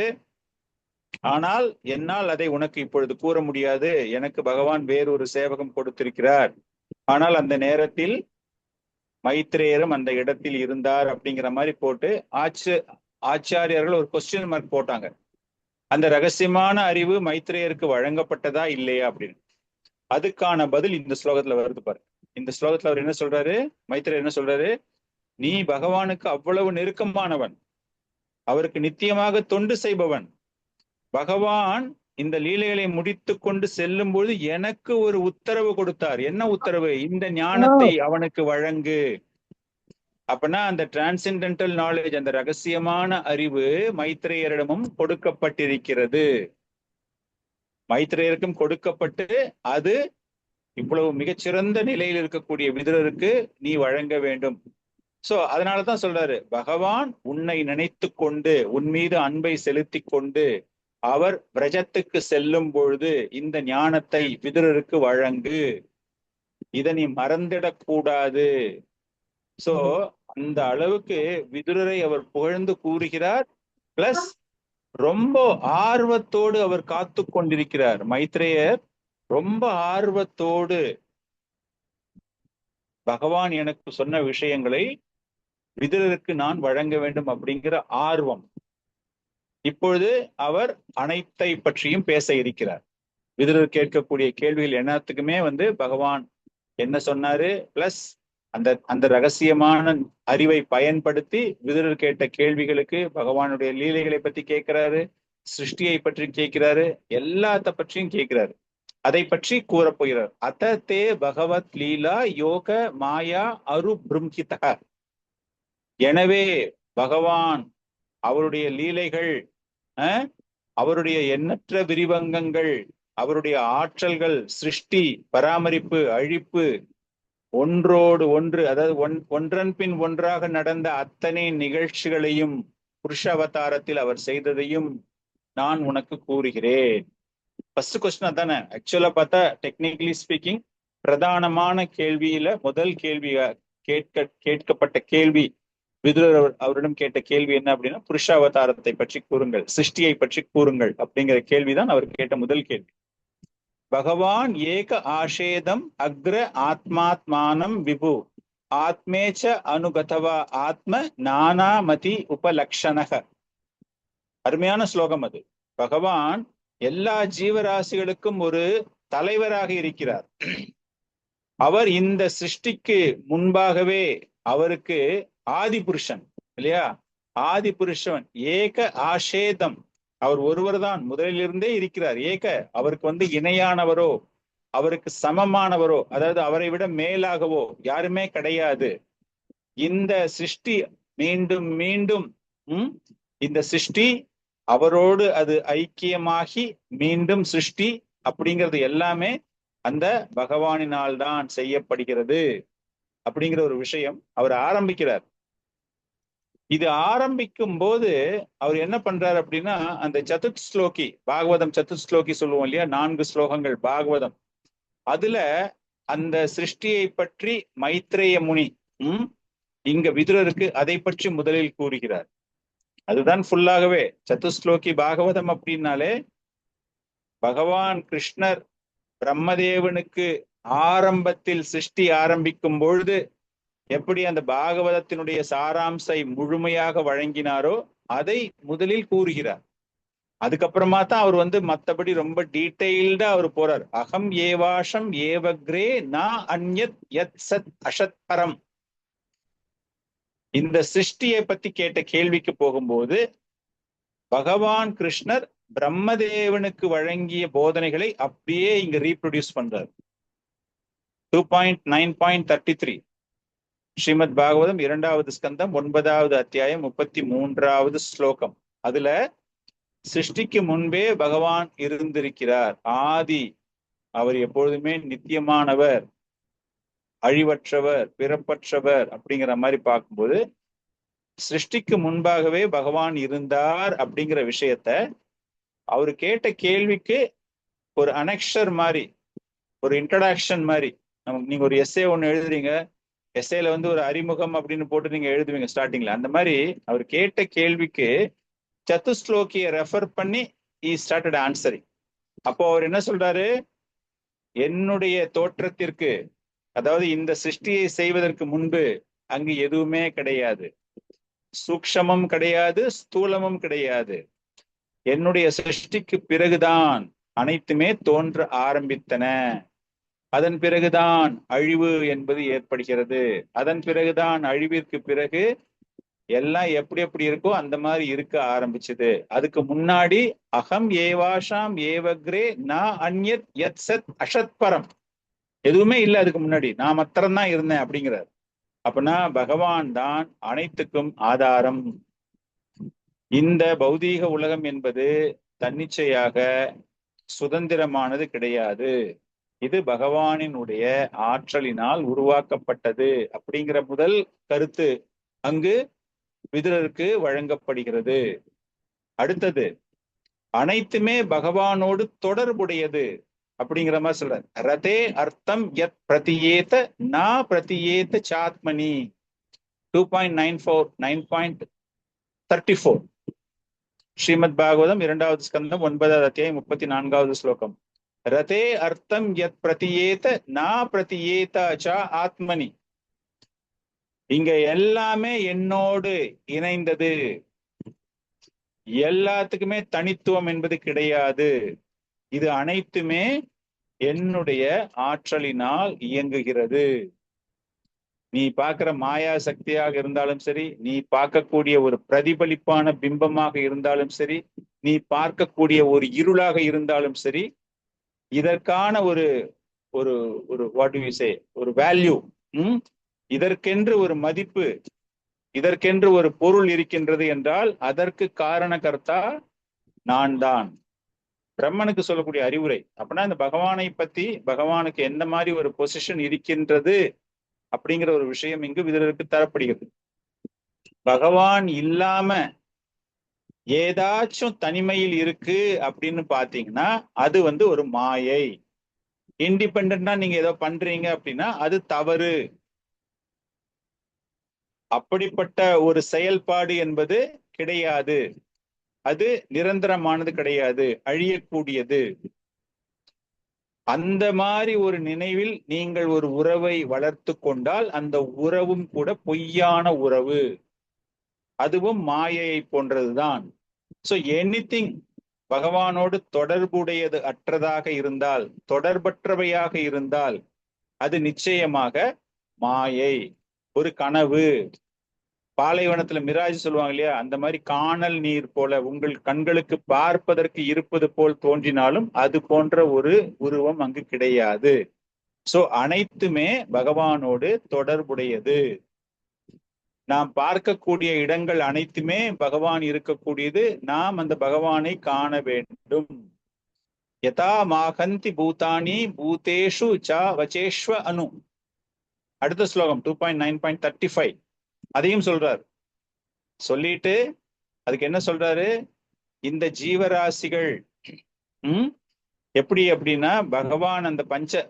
ஆனால் என்னால் அதை உனக்கு இப்பொழுது கூற முடியாது. எனக்கு பகவான் வேறொரு சேவகம் கொடுத்திருக்கிறார். ஆனால் அந்த நேரத்தில் மைத்ரேயரும் அந்த இடத்தில் இருந்தார் அப்படிங்கிற மாதிரி போட்டு ஆச்சாரியர்கள் ஒரு கொஸ்டின் மார்க் போட்டாங்க. அந்த ரகசியமான அறிவு மைத்ரேயருக்கு வழங்கப்பட்டதா இல்லையா அப்படின்னு. அதுக்கான பதில் இந்த ஸ்லோகத்துல வருது பாரு. இந்த ஸ்லோகத்துல அவர் என்ன சொல்றாரு? மைத்ரேயர் என்ன சொல்றாரு? நீ பகவானுக்கு அவ்வளவு நெருக்கமானவன், அவருக்கு நித்தியமாக தொண்டு செய்பவன். பகவான் இந்த லீலைகளை முடித்து கொண்டு செல்லும் பொழுது எனக்கு ஒரு உத்தரவு கொடுத்தார். என்ன உத்தரவு? இந்த ஞானத்தை அவனுக்கு வழங்கு. அப்படின்னா அந்த டிரான்சென்டென்டல் நாலேஜ், அந்த ரகசியமான அறிவு மைத்ரேயரிடமும் கொடுக்கப்பட்டிருக்கிறது. மைத்ரேயருக்கும் கொடுக்கப்பட்டு அது இவ்வளவு மிகச்சிறந்த நிலையில் இருக்கக்கூடிய விதுரருக்கு நீ வழங்க வேண்டும். சோ அதனாலதான் சொல்றாரு, பகவான் உன்னை நினைத்து கொண்டு உன் மீது அன்பை செலுத்தி கொண்டு அவர் பிரஜத்துக்கு செல்லும் பொழுது இந்த ஞானத்தை விதுரருக்கு வழங்கு, இதை நீ மறந்திடக்கூடாது. சோ அந்த அளவுக்கு விதுரரை அவர் புகழ்ந்து கூறுகிறார். பிளஸ் ரொம்ப ஆர்வத்தோடு அவர் காத்து கொண்டிருக்கிறார். மைத்ரேயர் ரொம்ப ஆர்வத்தோடு பகவான் எனக்கு சொன்ன விஷயங்களை விதுரருக்கு நான் வழங்க வேண்டும் அப்படிங்கிற ஆர்வம். இப்பொழுது அவர் அனைத்தை பற்றியும் பேச இருக்கிறார். விதுரர் கேட்கக்கூடிய கேள்விகள் எல்லாத்துக்குமே பகவான் என்ன சொன்னாரு, பிளஸ் அந்த ரகசியமான அறிவை பயன்படுத்தி விதுரர் கேட்ட கேள்விகளுக்கு பகவானுடைய லீலைகளை பத்தி கேட்கிறாரு, சிருஷ்டியை பற்றி கேட்கிறாரு, எல்லாத்த பற்றியும் கேட்கிறாரு. அதை பற்றி கூறப்போகிறார். அத்தே பகவத் லீலா யோக மாயா அரு பிரம்ஹிதா. எனவே பகவான் அவருடைய லீலைகள், அவருடைய எண்ணற்ற விரிவங்கங்கள், அவருடைய ஆற்றல்கள், சிருஷ்டி, பராமரிப்பு, அழிப்பு, ஒன்றோடு ஒன்று, அதாவது ஒன்றன் பின் ஒன்றாக நடந்த அத்தனை நிகழ்ச்சிகளையும் புருஷ அவதாரத்தில் அவர் செய்ததையும் நான் உனக்கு கூறுகிறேன். ஃபர்ஸ்ட் கொஸ்டின் அதானே. ஆக்சுவலா பார்த்தா டெக்னிக்கலி ஸ்பீக்கிங் பிரதானமான கேள்வியில முதல் கேள்வி கேட்கப்பட்ட கேள்வி, விதுரர் அவரிடம் கேட்ட கேள்வி என்ன அப்படின்னா, புருஷ அவதாரத்தை பற்றி கூறுங்கள், சிருஷ்டியை பற்றி கூறுங்கள் அப்படிங்கிற கேள்விதான் அவர் கேட்ட முதல் கேள்வி. பகவான் ஏக ஆஷேதம் அக்ர ஆத்மாத்மானம் விபு ஆத்மேச்ச அனுகதவா ஆத்ம நானாமதி உபலக்ஷணக. அருமையான ஸ்லோகம் அது. பகவான் எல்லா ஜீவராசிகளுக்கும் ஒரு தலைவராக இருக்கிறார். அவர் இந்த சிருஷ்டிக்கு முன்பாகவே அவருக்கு ஆதி புருஷன் இல்லையா, ஆதி புருஷன் ஏக ஆஷேதம், அவர் ஒருவர் தான் முதலிலிருந்தே இருக்கிறார். ஏக, அவருக்கு இணையானவரோ அவருக்கு சமமானவரோ அதாவது அவரை விட மேலாகவோ யாருமே கிடையாது. இந்த சிருஷ்டி மீண்டும் மீண்டும் இந்த சிருஷ்டி அவரோடு அது ஐக்கியமாகி மீண்டும் சிருஷ்டி அப்படிங்கிறது எல்லாமே அந்த பகவானினால் தான் செய்யப்படுகிறது அப்படிங்கிற ஒரு விஷயம் அவர் ஆரம்பிக்கிறார். இது ஆரம்பிக்கும் போது அவர் என்ன பண்றாரு அப்படின்னா, அந்த சதுர்த் ஸ்லோகி பாகவதம், சதுர்த் ஸ்லோகி சொல்லுவோம் இல்லையா, 4 ஸ்லோகங்கள் பாகவதம், அதுல அந்த சிருஷ்டியை பற்றி மைத்ரேய முனி இங்க விதுரருக்கு அதை பற்றி முதலில் கூறுகிறார். அதுதான் ஃபுல்லாகவே சதுஸ்லோகி பாகவதம் அப்படின்னாலே பகவான் கிருஷ்ணர் பிரம்மதேவனுக்கு ஆரம்பத்தில் சிருஷ்டி ஆரம்பிக்கும் பொழுது எப்படி அந்த பாகவதத்தினுடைய சாராம்சை முழுமையாக வழங்கினாரோ அதை முதலில் கூறுகிறார். அதுக்கப்புறமா தான் அவர் மத்தபடி ரொம்ப டீட்டெயில்டா அவர் போறார். அகம் ஏவாஷம் ஏவக்ரே நா அந்யத் யத் சத் அசத் பரம். இந்த சிருஷ்டியை பத்தி கேட்ட கேள்விக்கு போகும்போது பகவான் கிருஷ்ணர் பிரம்மதேவனுக்கு வழங்கிய போதனைகளை அப்படியே இங்க ரீப்ரொடியூஸ் பண்றார். 2.9.33 ஸ்ரீமத் பாகவதம் 2வது ஸ்கந்தம் 9வது அத்தியாயம் 33வது ஸ்லோகம். அதுல சிருஷ்டிக்கு முன்பே பகவான் இருந்திருக்கிறார். ஆதி, அவர் எப்பொழுதுமே நித்தியமானவர், அழிவற்றவர், பிறப்பற்றவர் அப்படிங்கிற மாதிரி பார்க்கும்போது சிருஷ்டிக்கு முன்பாகவே பகவான் இருந்தார் அப்படிங்கிற விஷயத்த அவரு கேட்ட கேள்விக்கு ஒரு அனெக்ஷர் மாதிரி, ஒரு இன்ட்ரடக்ஷன் மாதிரி. நீங்க ஒரு எஸ்ஏ ஒண்ணு எழுதுறீங்க, எஸ்ஏல ஒரு அறிமுகம் அப்படின்னு போட்டு நீங்க எழுதுவீங்க ஸ்டார்டிங்ல, அந்த மாதிரி அவர் கேட்ட கேள்விக்கு சதுஸ்லோகியை ரெஃபர் பண்ணி he started answering. அப்போ அவர் என்ன சொல்றாரு, என்னுடைய தோற்றத்திற்கு, அதாவது இந்த சிருஷ்டியை செய்வதற்கு முன்பு அங்கு எதுவுமே கிடையாது, சூக்ஷமும் கிடையாது, ஸ்தூலமும் கிடையாது. என்னுடைய சிருஷ்டிக்கு பிறகுதான் அனைத்துமே தோன்ற ஆரம்பித்தன. அதன் பிறகுதான் அழிவு என்பது ஏற்படுகிறது. அதன் பிறகுதான் அழிவிற்கு பிறகு எல்லாம் எப்படி இருக்கோ அந்த மாதிரி இருக்க ஆரம்பிச்சது. அதுக்கு முன்னாடி அகம் ஏவாஷாம் ஏவக்ரே நா அந்யத் யத் சத் அசத் பரம், எதுவுமே இல்லை அதுக்கு முன்னாடி, நான் மாத்திரம்தான் இருந்தேன் அப்படிங்கிறார். அப்படின்னா பகவான் தான் அனைத்துக்கும் ஆதாரம். இந்த பௌதீக உலகம் என்பது தன்னிச்சையாக சுதந்திரமானது கிடையாது, இது பகவானினுடைய ஆற்றலினால் உருவாக்கப்பட்டது அப்படிங்கிற முதல் கருத்து அங்கு விதுரருக்கு வழங்கப்படுகிறது. அடுத்தது, அனைத்துமே பகவானோடு தொடர்புடையது அப்படிங்கிற மாதிரி சொல்ற. ரதே அர்த்தம் யத் பிரதியேத நா பிரதியேத சாத்மனி. 2.934 ஸ்ரீமத் பாகவதம் 2வது ஸ்கந்தம் 9வது அத்தியாயம் 34வது ஸ்லோகம். ரதே அர்த்தம் யத் பிரதியேத நா பிரதியேத ச ஆத்மனி. இங்க எல்லாமே என்னோடு இணைந்தது, எல்லாத்துக்குமே தனித்துவம் என்பது கிடையாது, இது அனைத்துமே என்னுடைய ஆற்றலினால் இயங்குகிறது. நீ பார்க்கிற மாயா சக்தியாக இருந்தாலும் சரி, நீ பார்க்கக்கூடிய ஒரு பிரதிபலிப்பான பிம்பமாக இருந்தாலும் சரி, நீ பார்க்கக்கூடிய ஒரு இருளாக இருந்தாலும் சரி, இதற்கான ஒரு ஒரு ஒரு வாட் டு யூ சே, ஒரு வேல்யூ, இதற்கென்று ஒரு மதிப்பு, இதற்கென்று ஒரு பொருள் இருக்கின்றது என்றால் அதற்கு காரணகர்த்தா நான் தான். பிரம்மனுக்கு சொல்லக்கூடிய அறிவுரை. அப்படின்னா இந்த பகவானை பத்தி, பகவானுக்கு எந்த மாதிரி ஒரு பொசிஷன் இருக்கின்றது அப்படிங்கிற ஒரு விஷயம் இங்கு விதுரருக்கு தரப்படுகிறது. பகவான் இல்லாம ஏதாச்சும் தனிமையில் இருக்கு அப்படின்னு பாத்தீங்கன்னா அது ஒரு மாயை. இண்டிபெண்டா நீங்க ஏதோ பண்றீங்க அப்படின்னா அது தவறு. அப்படிப்பட்ட ஒரு செயல்பாடு என்பது கிடையாது, அது நிரந்தரமானது கிடையாது, அழியக்கூடியது. அந்த மாதிரி ஒரு நினைவில் நீங்கள் ஒரு உறவை வளர்த்து கொண்டால் அந்த உறவும் கூட பொய்யான உறவு, அதுவும் மாயையை போன்றதுதான். சோ எனிதிங் பகவானோடு தொடர்புடையது அற்றதாக இருந்தால், தொடர்பற்றவையாக இருந்தால் அது நிச்சயமாக மாயை, ஒரு கனவு. பாலைவனத்துல மிராஜ் சொல்லுவாங்க இல்லையா, அந்த மாதிரி காணல் நீர் போல உங்கள் கண்களுக்கு பார்ப்பதற்கு இருப்பது போல் தோன்றினாலும் அது போன்ற ஒரு உருவம் அங்கு கிடையாது. சோ அனைத்துமே பகவானோடு தொடர்புடையது. நாம் பார்க்கக்கூடிய இடங்கள் அனைத்துமே பகவான் இருக்கக்கூடியது. நாம் அந்த பகவானை காண வேண்டும். யதா மாகந்தி பூதானி பூதேஷு ச வச்சேஷ்வ அனு. அடுத்த ஸ்லோகம் 2.9.35 அதையும் சொல்றார். சொல்லிட்டு அதுக்கு என்ன சொல்றாரு, இந்த ஜீவராசிகள் எப்படி அப்படின்னா பகவான் அந்த பஞ்ச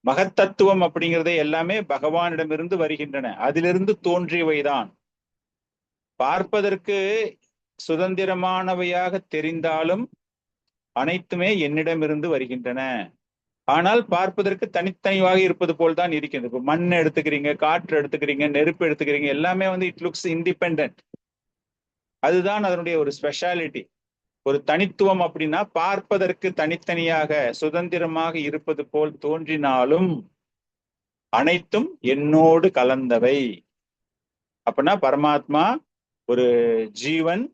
மகத்தத்துவம் அப்படிங்கிறதே எல்லாமே பகவானிடமிருந்து வருகின்றன, அதிலிருந்து தோன்றியவைதான். பார்ப்பதற்கு சுதந்திரமானவையாக தெரிந்தாலும் அனைத்துமே என்னிடமிருந்து வருகின்றன. ஆனால் பார்ப்பதற்கு தனித்தனியாக இருப்பது போல் தான் இருக்கிறது. இப்போ மண் எடுத்துக்கிறீங்க, காற்று எடுத்துக்கிறீங்க, நெருப்பு எடுத்துக்கிறீங்க, எல்லாமே இட் லுக்ஸ் இண்டிபெண்டன்ட். அதுதான் அதனுடைய ஒரு ஸ்பெஷாலிட்டி, ஒரு தனித்துவம். அப்படின்னா பார்ப்பதற்கு தனித்தனியாக சுதந்திரமாக இருப்பது போல் தோன்றினாலும் அனைத்தும் என்னோடு கலந்தவை. அப்படின்னா பரமாத்மா, ஒரு ஜீவன்,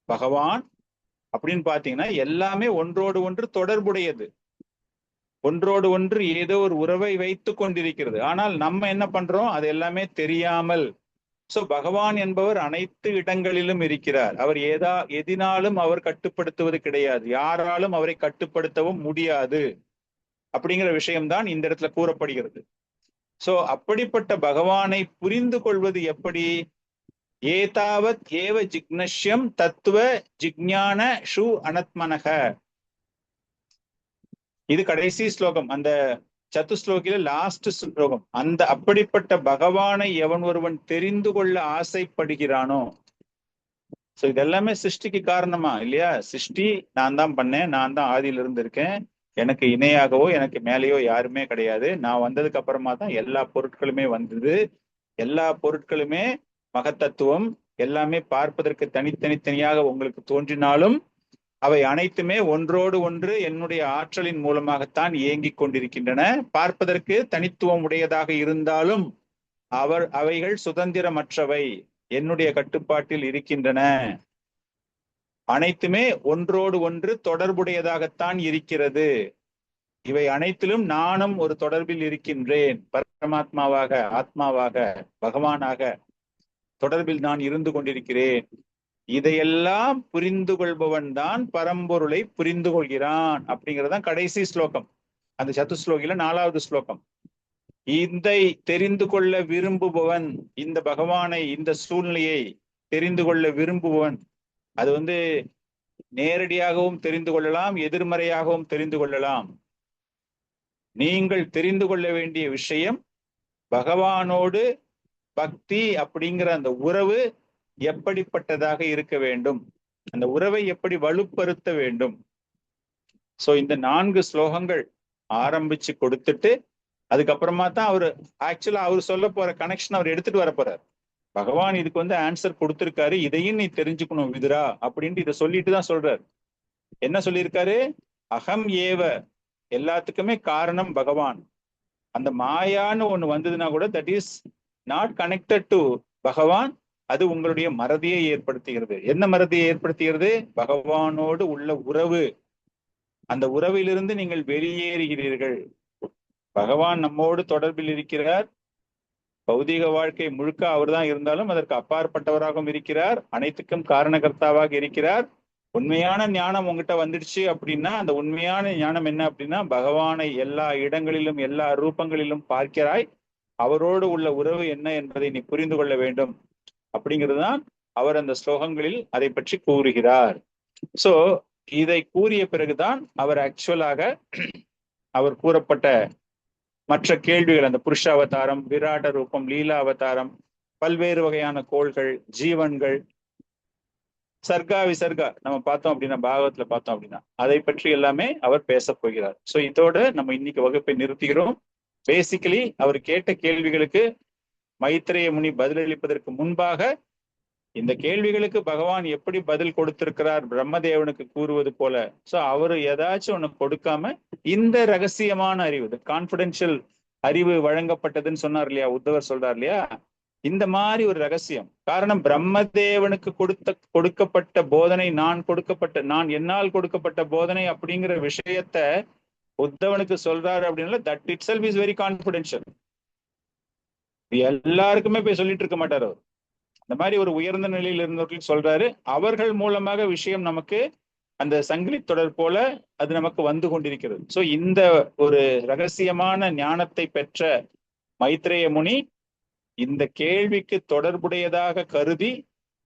பகவான் அப்படின்னு பாத்தீங்கன்னா எல்லாமே ஒன்றோடு ஒன்று தொடர்புடையது, ஒன்றோடு ஒன்று ஏதோ ஒரு உறவை வைத்து கொண்டிருக்கிறது. ஆனால் நம்ம என்ன பண்றோம், அது எல்லாமே தெரியாமல். சோ பகவான் என்பவர் அனைத்து இடங்களிலும் இருக்கிறார். அவர் எதினாலும் அவர் கட்டுப்படுத்துவது கிடையாது, யாராலும் அவரை கட்டுப்படுத்தவும் முடியாது அப்படிங்கிற விஷயம்தான் இந்த இடத்துல கூறப்படுகிறது. சோ அப்படிப்பட்ட பகவானை புரிந்து கொள்வது எப்படி? ஏதாவத் ஏவ ஜிக்னஷ்யம் தத்துவ ஜிக்ஞான ஷு அனத்மனக. இது கடைசி ஸ்லோகம், அந்த சத்துஸ்லோகில லாஸ்ட் ஸ்லோகம். அந்த அப்படிப்பட்ட பகவானை எவன் ஒருவன் தெரிந்து கொள்ள ஆசைப்படுகிறானோ, சோ இதெல்லாமே சிருஷ்டிக்கு காரணமா இல்லையா? சிருஷ்டி நான் தான் பண்ணேன், நான் தான் ஆதியில இருந்து இருக்கேன், எனக்கு இணையாகவோ எனக்கு மேலேயோ யாருமே கிடையாது. நான் வந்ததுக்கு அப்புறமா தான் எல்லா பொருட்களுமே வந்தது. எல்லா பொருட்களுமே மகத்தத்துவம், எல்லாமே பார்ப்பதற்கு தனித்தனியாக உங்களுக்கு தோன்றினாலும் அவை அனைத்துமே ஒன்றோடு ஒன்று என்னுடைய ஆற்றலின் மூலமாகத்தான் இயங்கிக் கொண்டிருக்கின்றன. பார்ப்பதற்கு தனித்துவம் உடையதாக இருந்தாலும் அவைகள் சுதந்திரமற்றவை, என்னுடைய கட்டுப்பாட்டில் இருக்கின்றன. அனைத்துமே ஒன்றோடு ஒன்று தொடர்புடையதாகத்தான் இருக்கிறது. இவை அனைத்திலும் நானும் ஒரு தொடர்பில் இருக்கின்றேன். பரமாத்மாவாக, ஆத்மாவாக, பகவானாக தொடர்பில் நான் இருந்து கொண்டிருக்கிறேன். இதையெல்லாம் புரிந்து கொள்பவன் தான் பரம்பொருளை புரிந்து கொள்கிறான் அப்படிங்கிறதான் கடைசி ஸ்லோகம், அந்த சத்துஸ்லோகில 4வது ஸ்லோகம். இதை தெரிந்து கொள்ள விரும்புபவன், இந்த பகவானை, இந்த சூழ்நிலையை தெரிந்து கொள்ள விரும்புபவன், அது நேரடியாகவும் தெரிந்து கொள்ளலாம், எதிர்மறையாகவும் தெரிந்து கொள்ளலாம். நீங்கள் தெரிந்து கொள்ள வேண்டிய விஷயம் பகவானோடு பக்தி அப்படிங்கிற அந்த உறவு எப்படிப்பட்டதாக இருக்க வேண்டும், அந்த உறவை எப்படி வலுப்படுத்த வேண்டும். சோ இந்த 4 ஸ்லோகங்கள் ஆரம்பிச்சு கொடுத்துட்டு அதுக்கப்புறமா தான் அவர் சொல்ல போற கனெக்ஷன் அவர் எடுத்துட்டு வர போறார். பகவான் இதுக்கு ஆன்சர் கொடுத்திருக்காரு, இதையும் நீ தெரிஞ்சுக்கணும் விதுரா அப்படின்ட்டு இதை சொல்லிட்டு தான் சொல்றாரு. என்ன சொல்லியிருக்காரு? அகம் ஏவ, எல்லாத்துக்குமே காரணம் பகவான். அந்த மாயான்னு ஒண்ணு வந்ததுன்னா கூட that is not connected to பகவான். அது உங்களுடைய மறதியை ஏற்படுத்துகிறது. என்ன மறதியை ஏற்படுத்துகிறது? பகவானோடு உள்ள உறவு. அந்த உறவிலிருந்து நீங்கள் வெளியேறுகிறீர்கள். பகவான் நம்மோடு தொடர்பில் இருக்கிறார். பௌதிக வாழ்க்கை முழுக்க அவர் தான் இருந்தாலும் அதற்கு அப்பாற்பட்டவராகவும் இருக்கிறார். அனைத்துக்கும் காரணகர்த்தாவாக இருக்கிறார். உண்மையான ஞானம் உங்ககிட்ட வந்துடுச்சு அப்படின்னா அந்த உண்மையான ஞானம் என்ன அப்படின்னா பகவானை எல்லா இடங்களிலும் எல்லா ரூபங்களிலும் பார்க்கிறாய். அவரோடு உள்ள உறவு என்ன என்பதை நீ புரிந்து கொள்ள வேண்டும் அப்படிங்கிறதுதான் அவர் அந்த ஸ்லோகங்களில் அதை பற்றி கூறுகிறார். சோ இதை கூறிய பிறகுதான் அவர் ஆக்சுவலாக அவர் கூறப்பட்ட மற்ற கேள்விகள், அந்த புருஷ அவதாரம், விராட ரூபம், லீலா அவதாரம், பல்வேறு வகையான கோள்கள், ஜீவன்கள், சர்க்கா விசர்கா நம்ம பார்த்தோம் அப்படின்னா, பாகவத்துல பார்த்தோம் அப்படின்னா அதை பற்றி எல்லாமே அவர் பேச போகிறார். சோ இதோட நம்ம இன்னைக்கு வகுப்பை நிறுத்துகிறோம். பேசிக்கலி அவர் கேட்ட கேள்விகளுக்கு மைத்ரேய முனி பதிலளிப்பதற்கு முன்பாக இந்த கேள்விகளுக்கு பகவான் எப்படி பதில் கொடுத்திருக்கிறார் பிரம்மதேவனுக்கு கூறுவது போல, சோ அவரு ஏதாச்சும் ஒண்ணு கொடுக்காம இந்த ரகசியமான அறிவு, கான்பிடென்ஷியல் அறிவு வழங்கப்பட்டதுன்னு சொன்னார் இல்லையா, உத்தவர் சொல்றார் இல்லையா, இந்த மாதிரி ஒரு ரகசியம். காரணம், பிரம்மதேவனுக்கு கொடுக்கப்பட்ட போதனை, நான் என்னால் கொடுக்கப்பட்ட போதனை அப்படிங்கிற விஷயத்த உத்தவனுக்கு சொல்றாரு அப்படின்னா that it self is very confidential. எல்லாருக்குமே போய் சொல்லிட்டு இருக்க மாட்டார் அவர். இந்த மாதிரி ஒரு உயர்ந்த நிலையில் இருந்தவர்கள் சொல்றாரு, அவர்கள் மூலமாக விஷயம் நமக்கு அந்த சங்கிலி தொடர் போல அது நமக்கு வந்து கொண்டிருக்கிறது. சோ இந்த ஒரு ரகசியமான ஞானத்தை பெற்ற மைத்ரேய முனி இந்த கேள்விக்கு தொடர்புடையதாக கருதி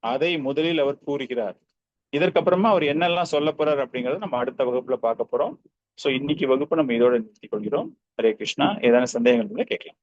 அதை முதலில் அவர் கூறுகிறார். இதற்கப்புறமா அவர் என்னெல்லாம் சொல்ல போறார் அப்படிங்கறத நம்ம அடுத்த வகுப்புல பார்க்க போறோம். சோ இன்னைக்கு வகுப்பு நம்ம இதோட நிறுத்திக் கொள்கிறோம். ஹரே கிருஷ்ணா. ஏதான சந்தேகங்கள் இருந்தா கேட்கலாம்.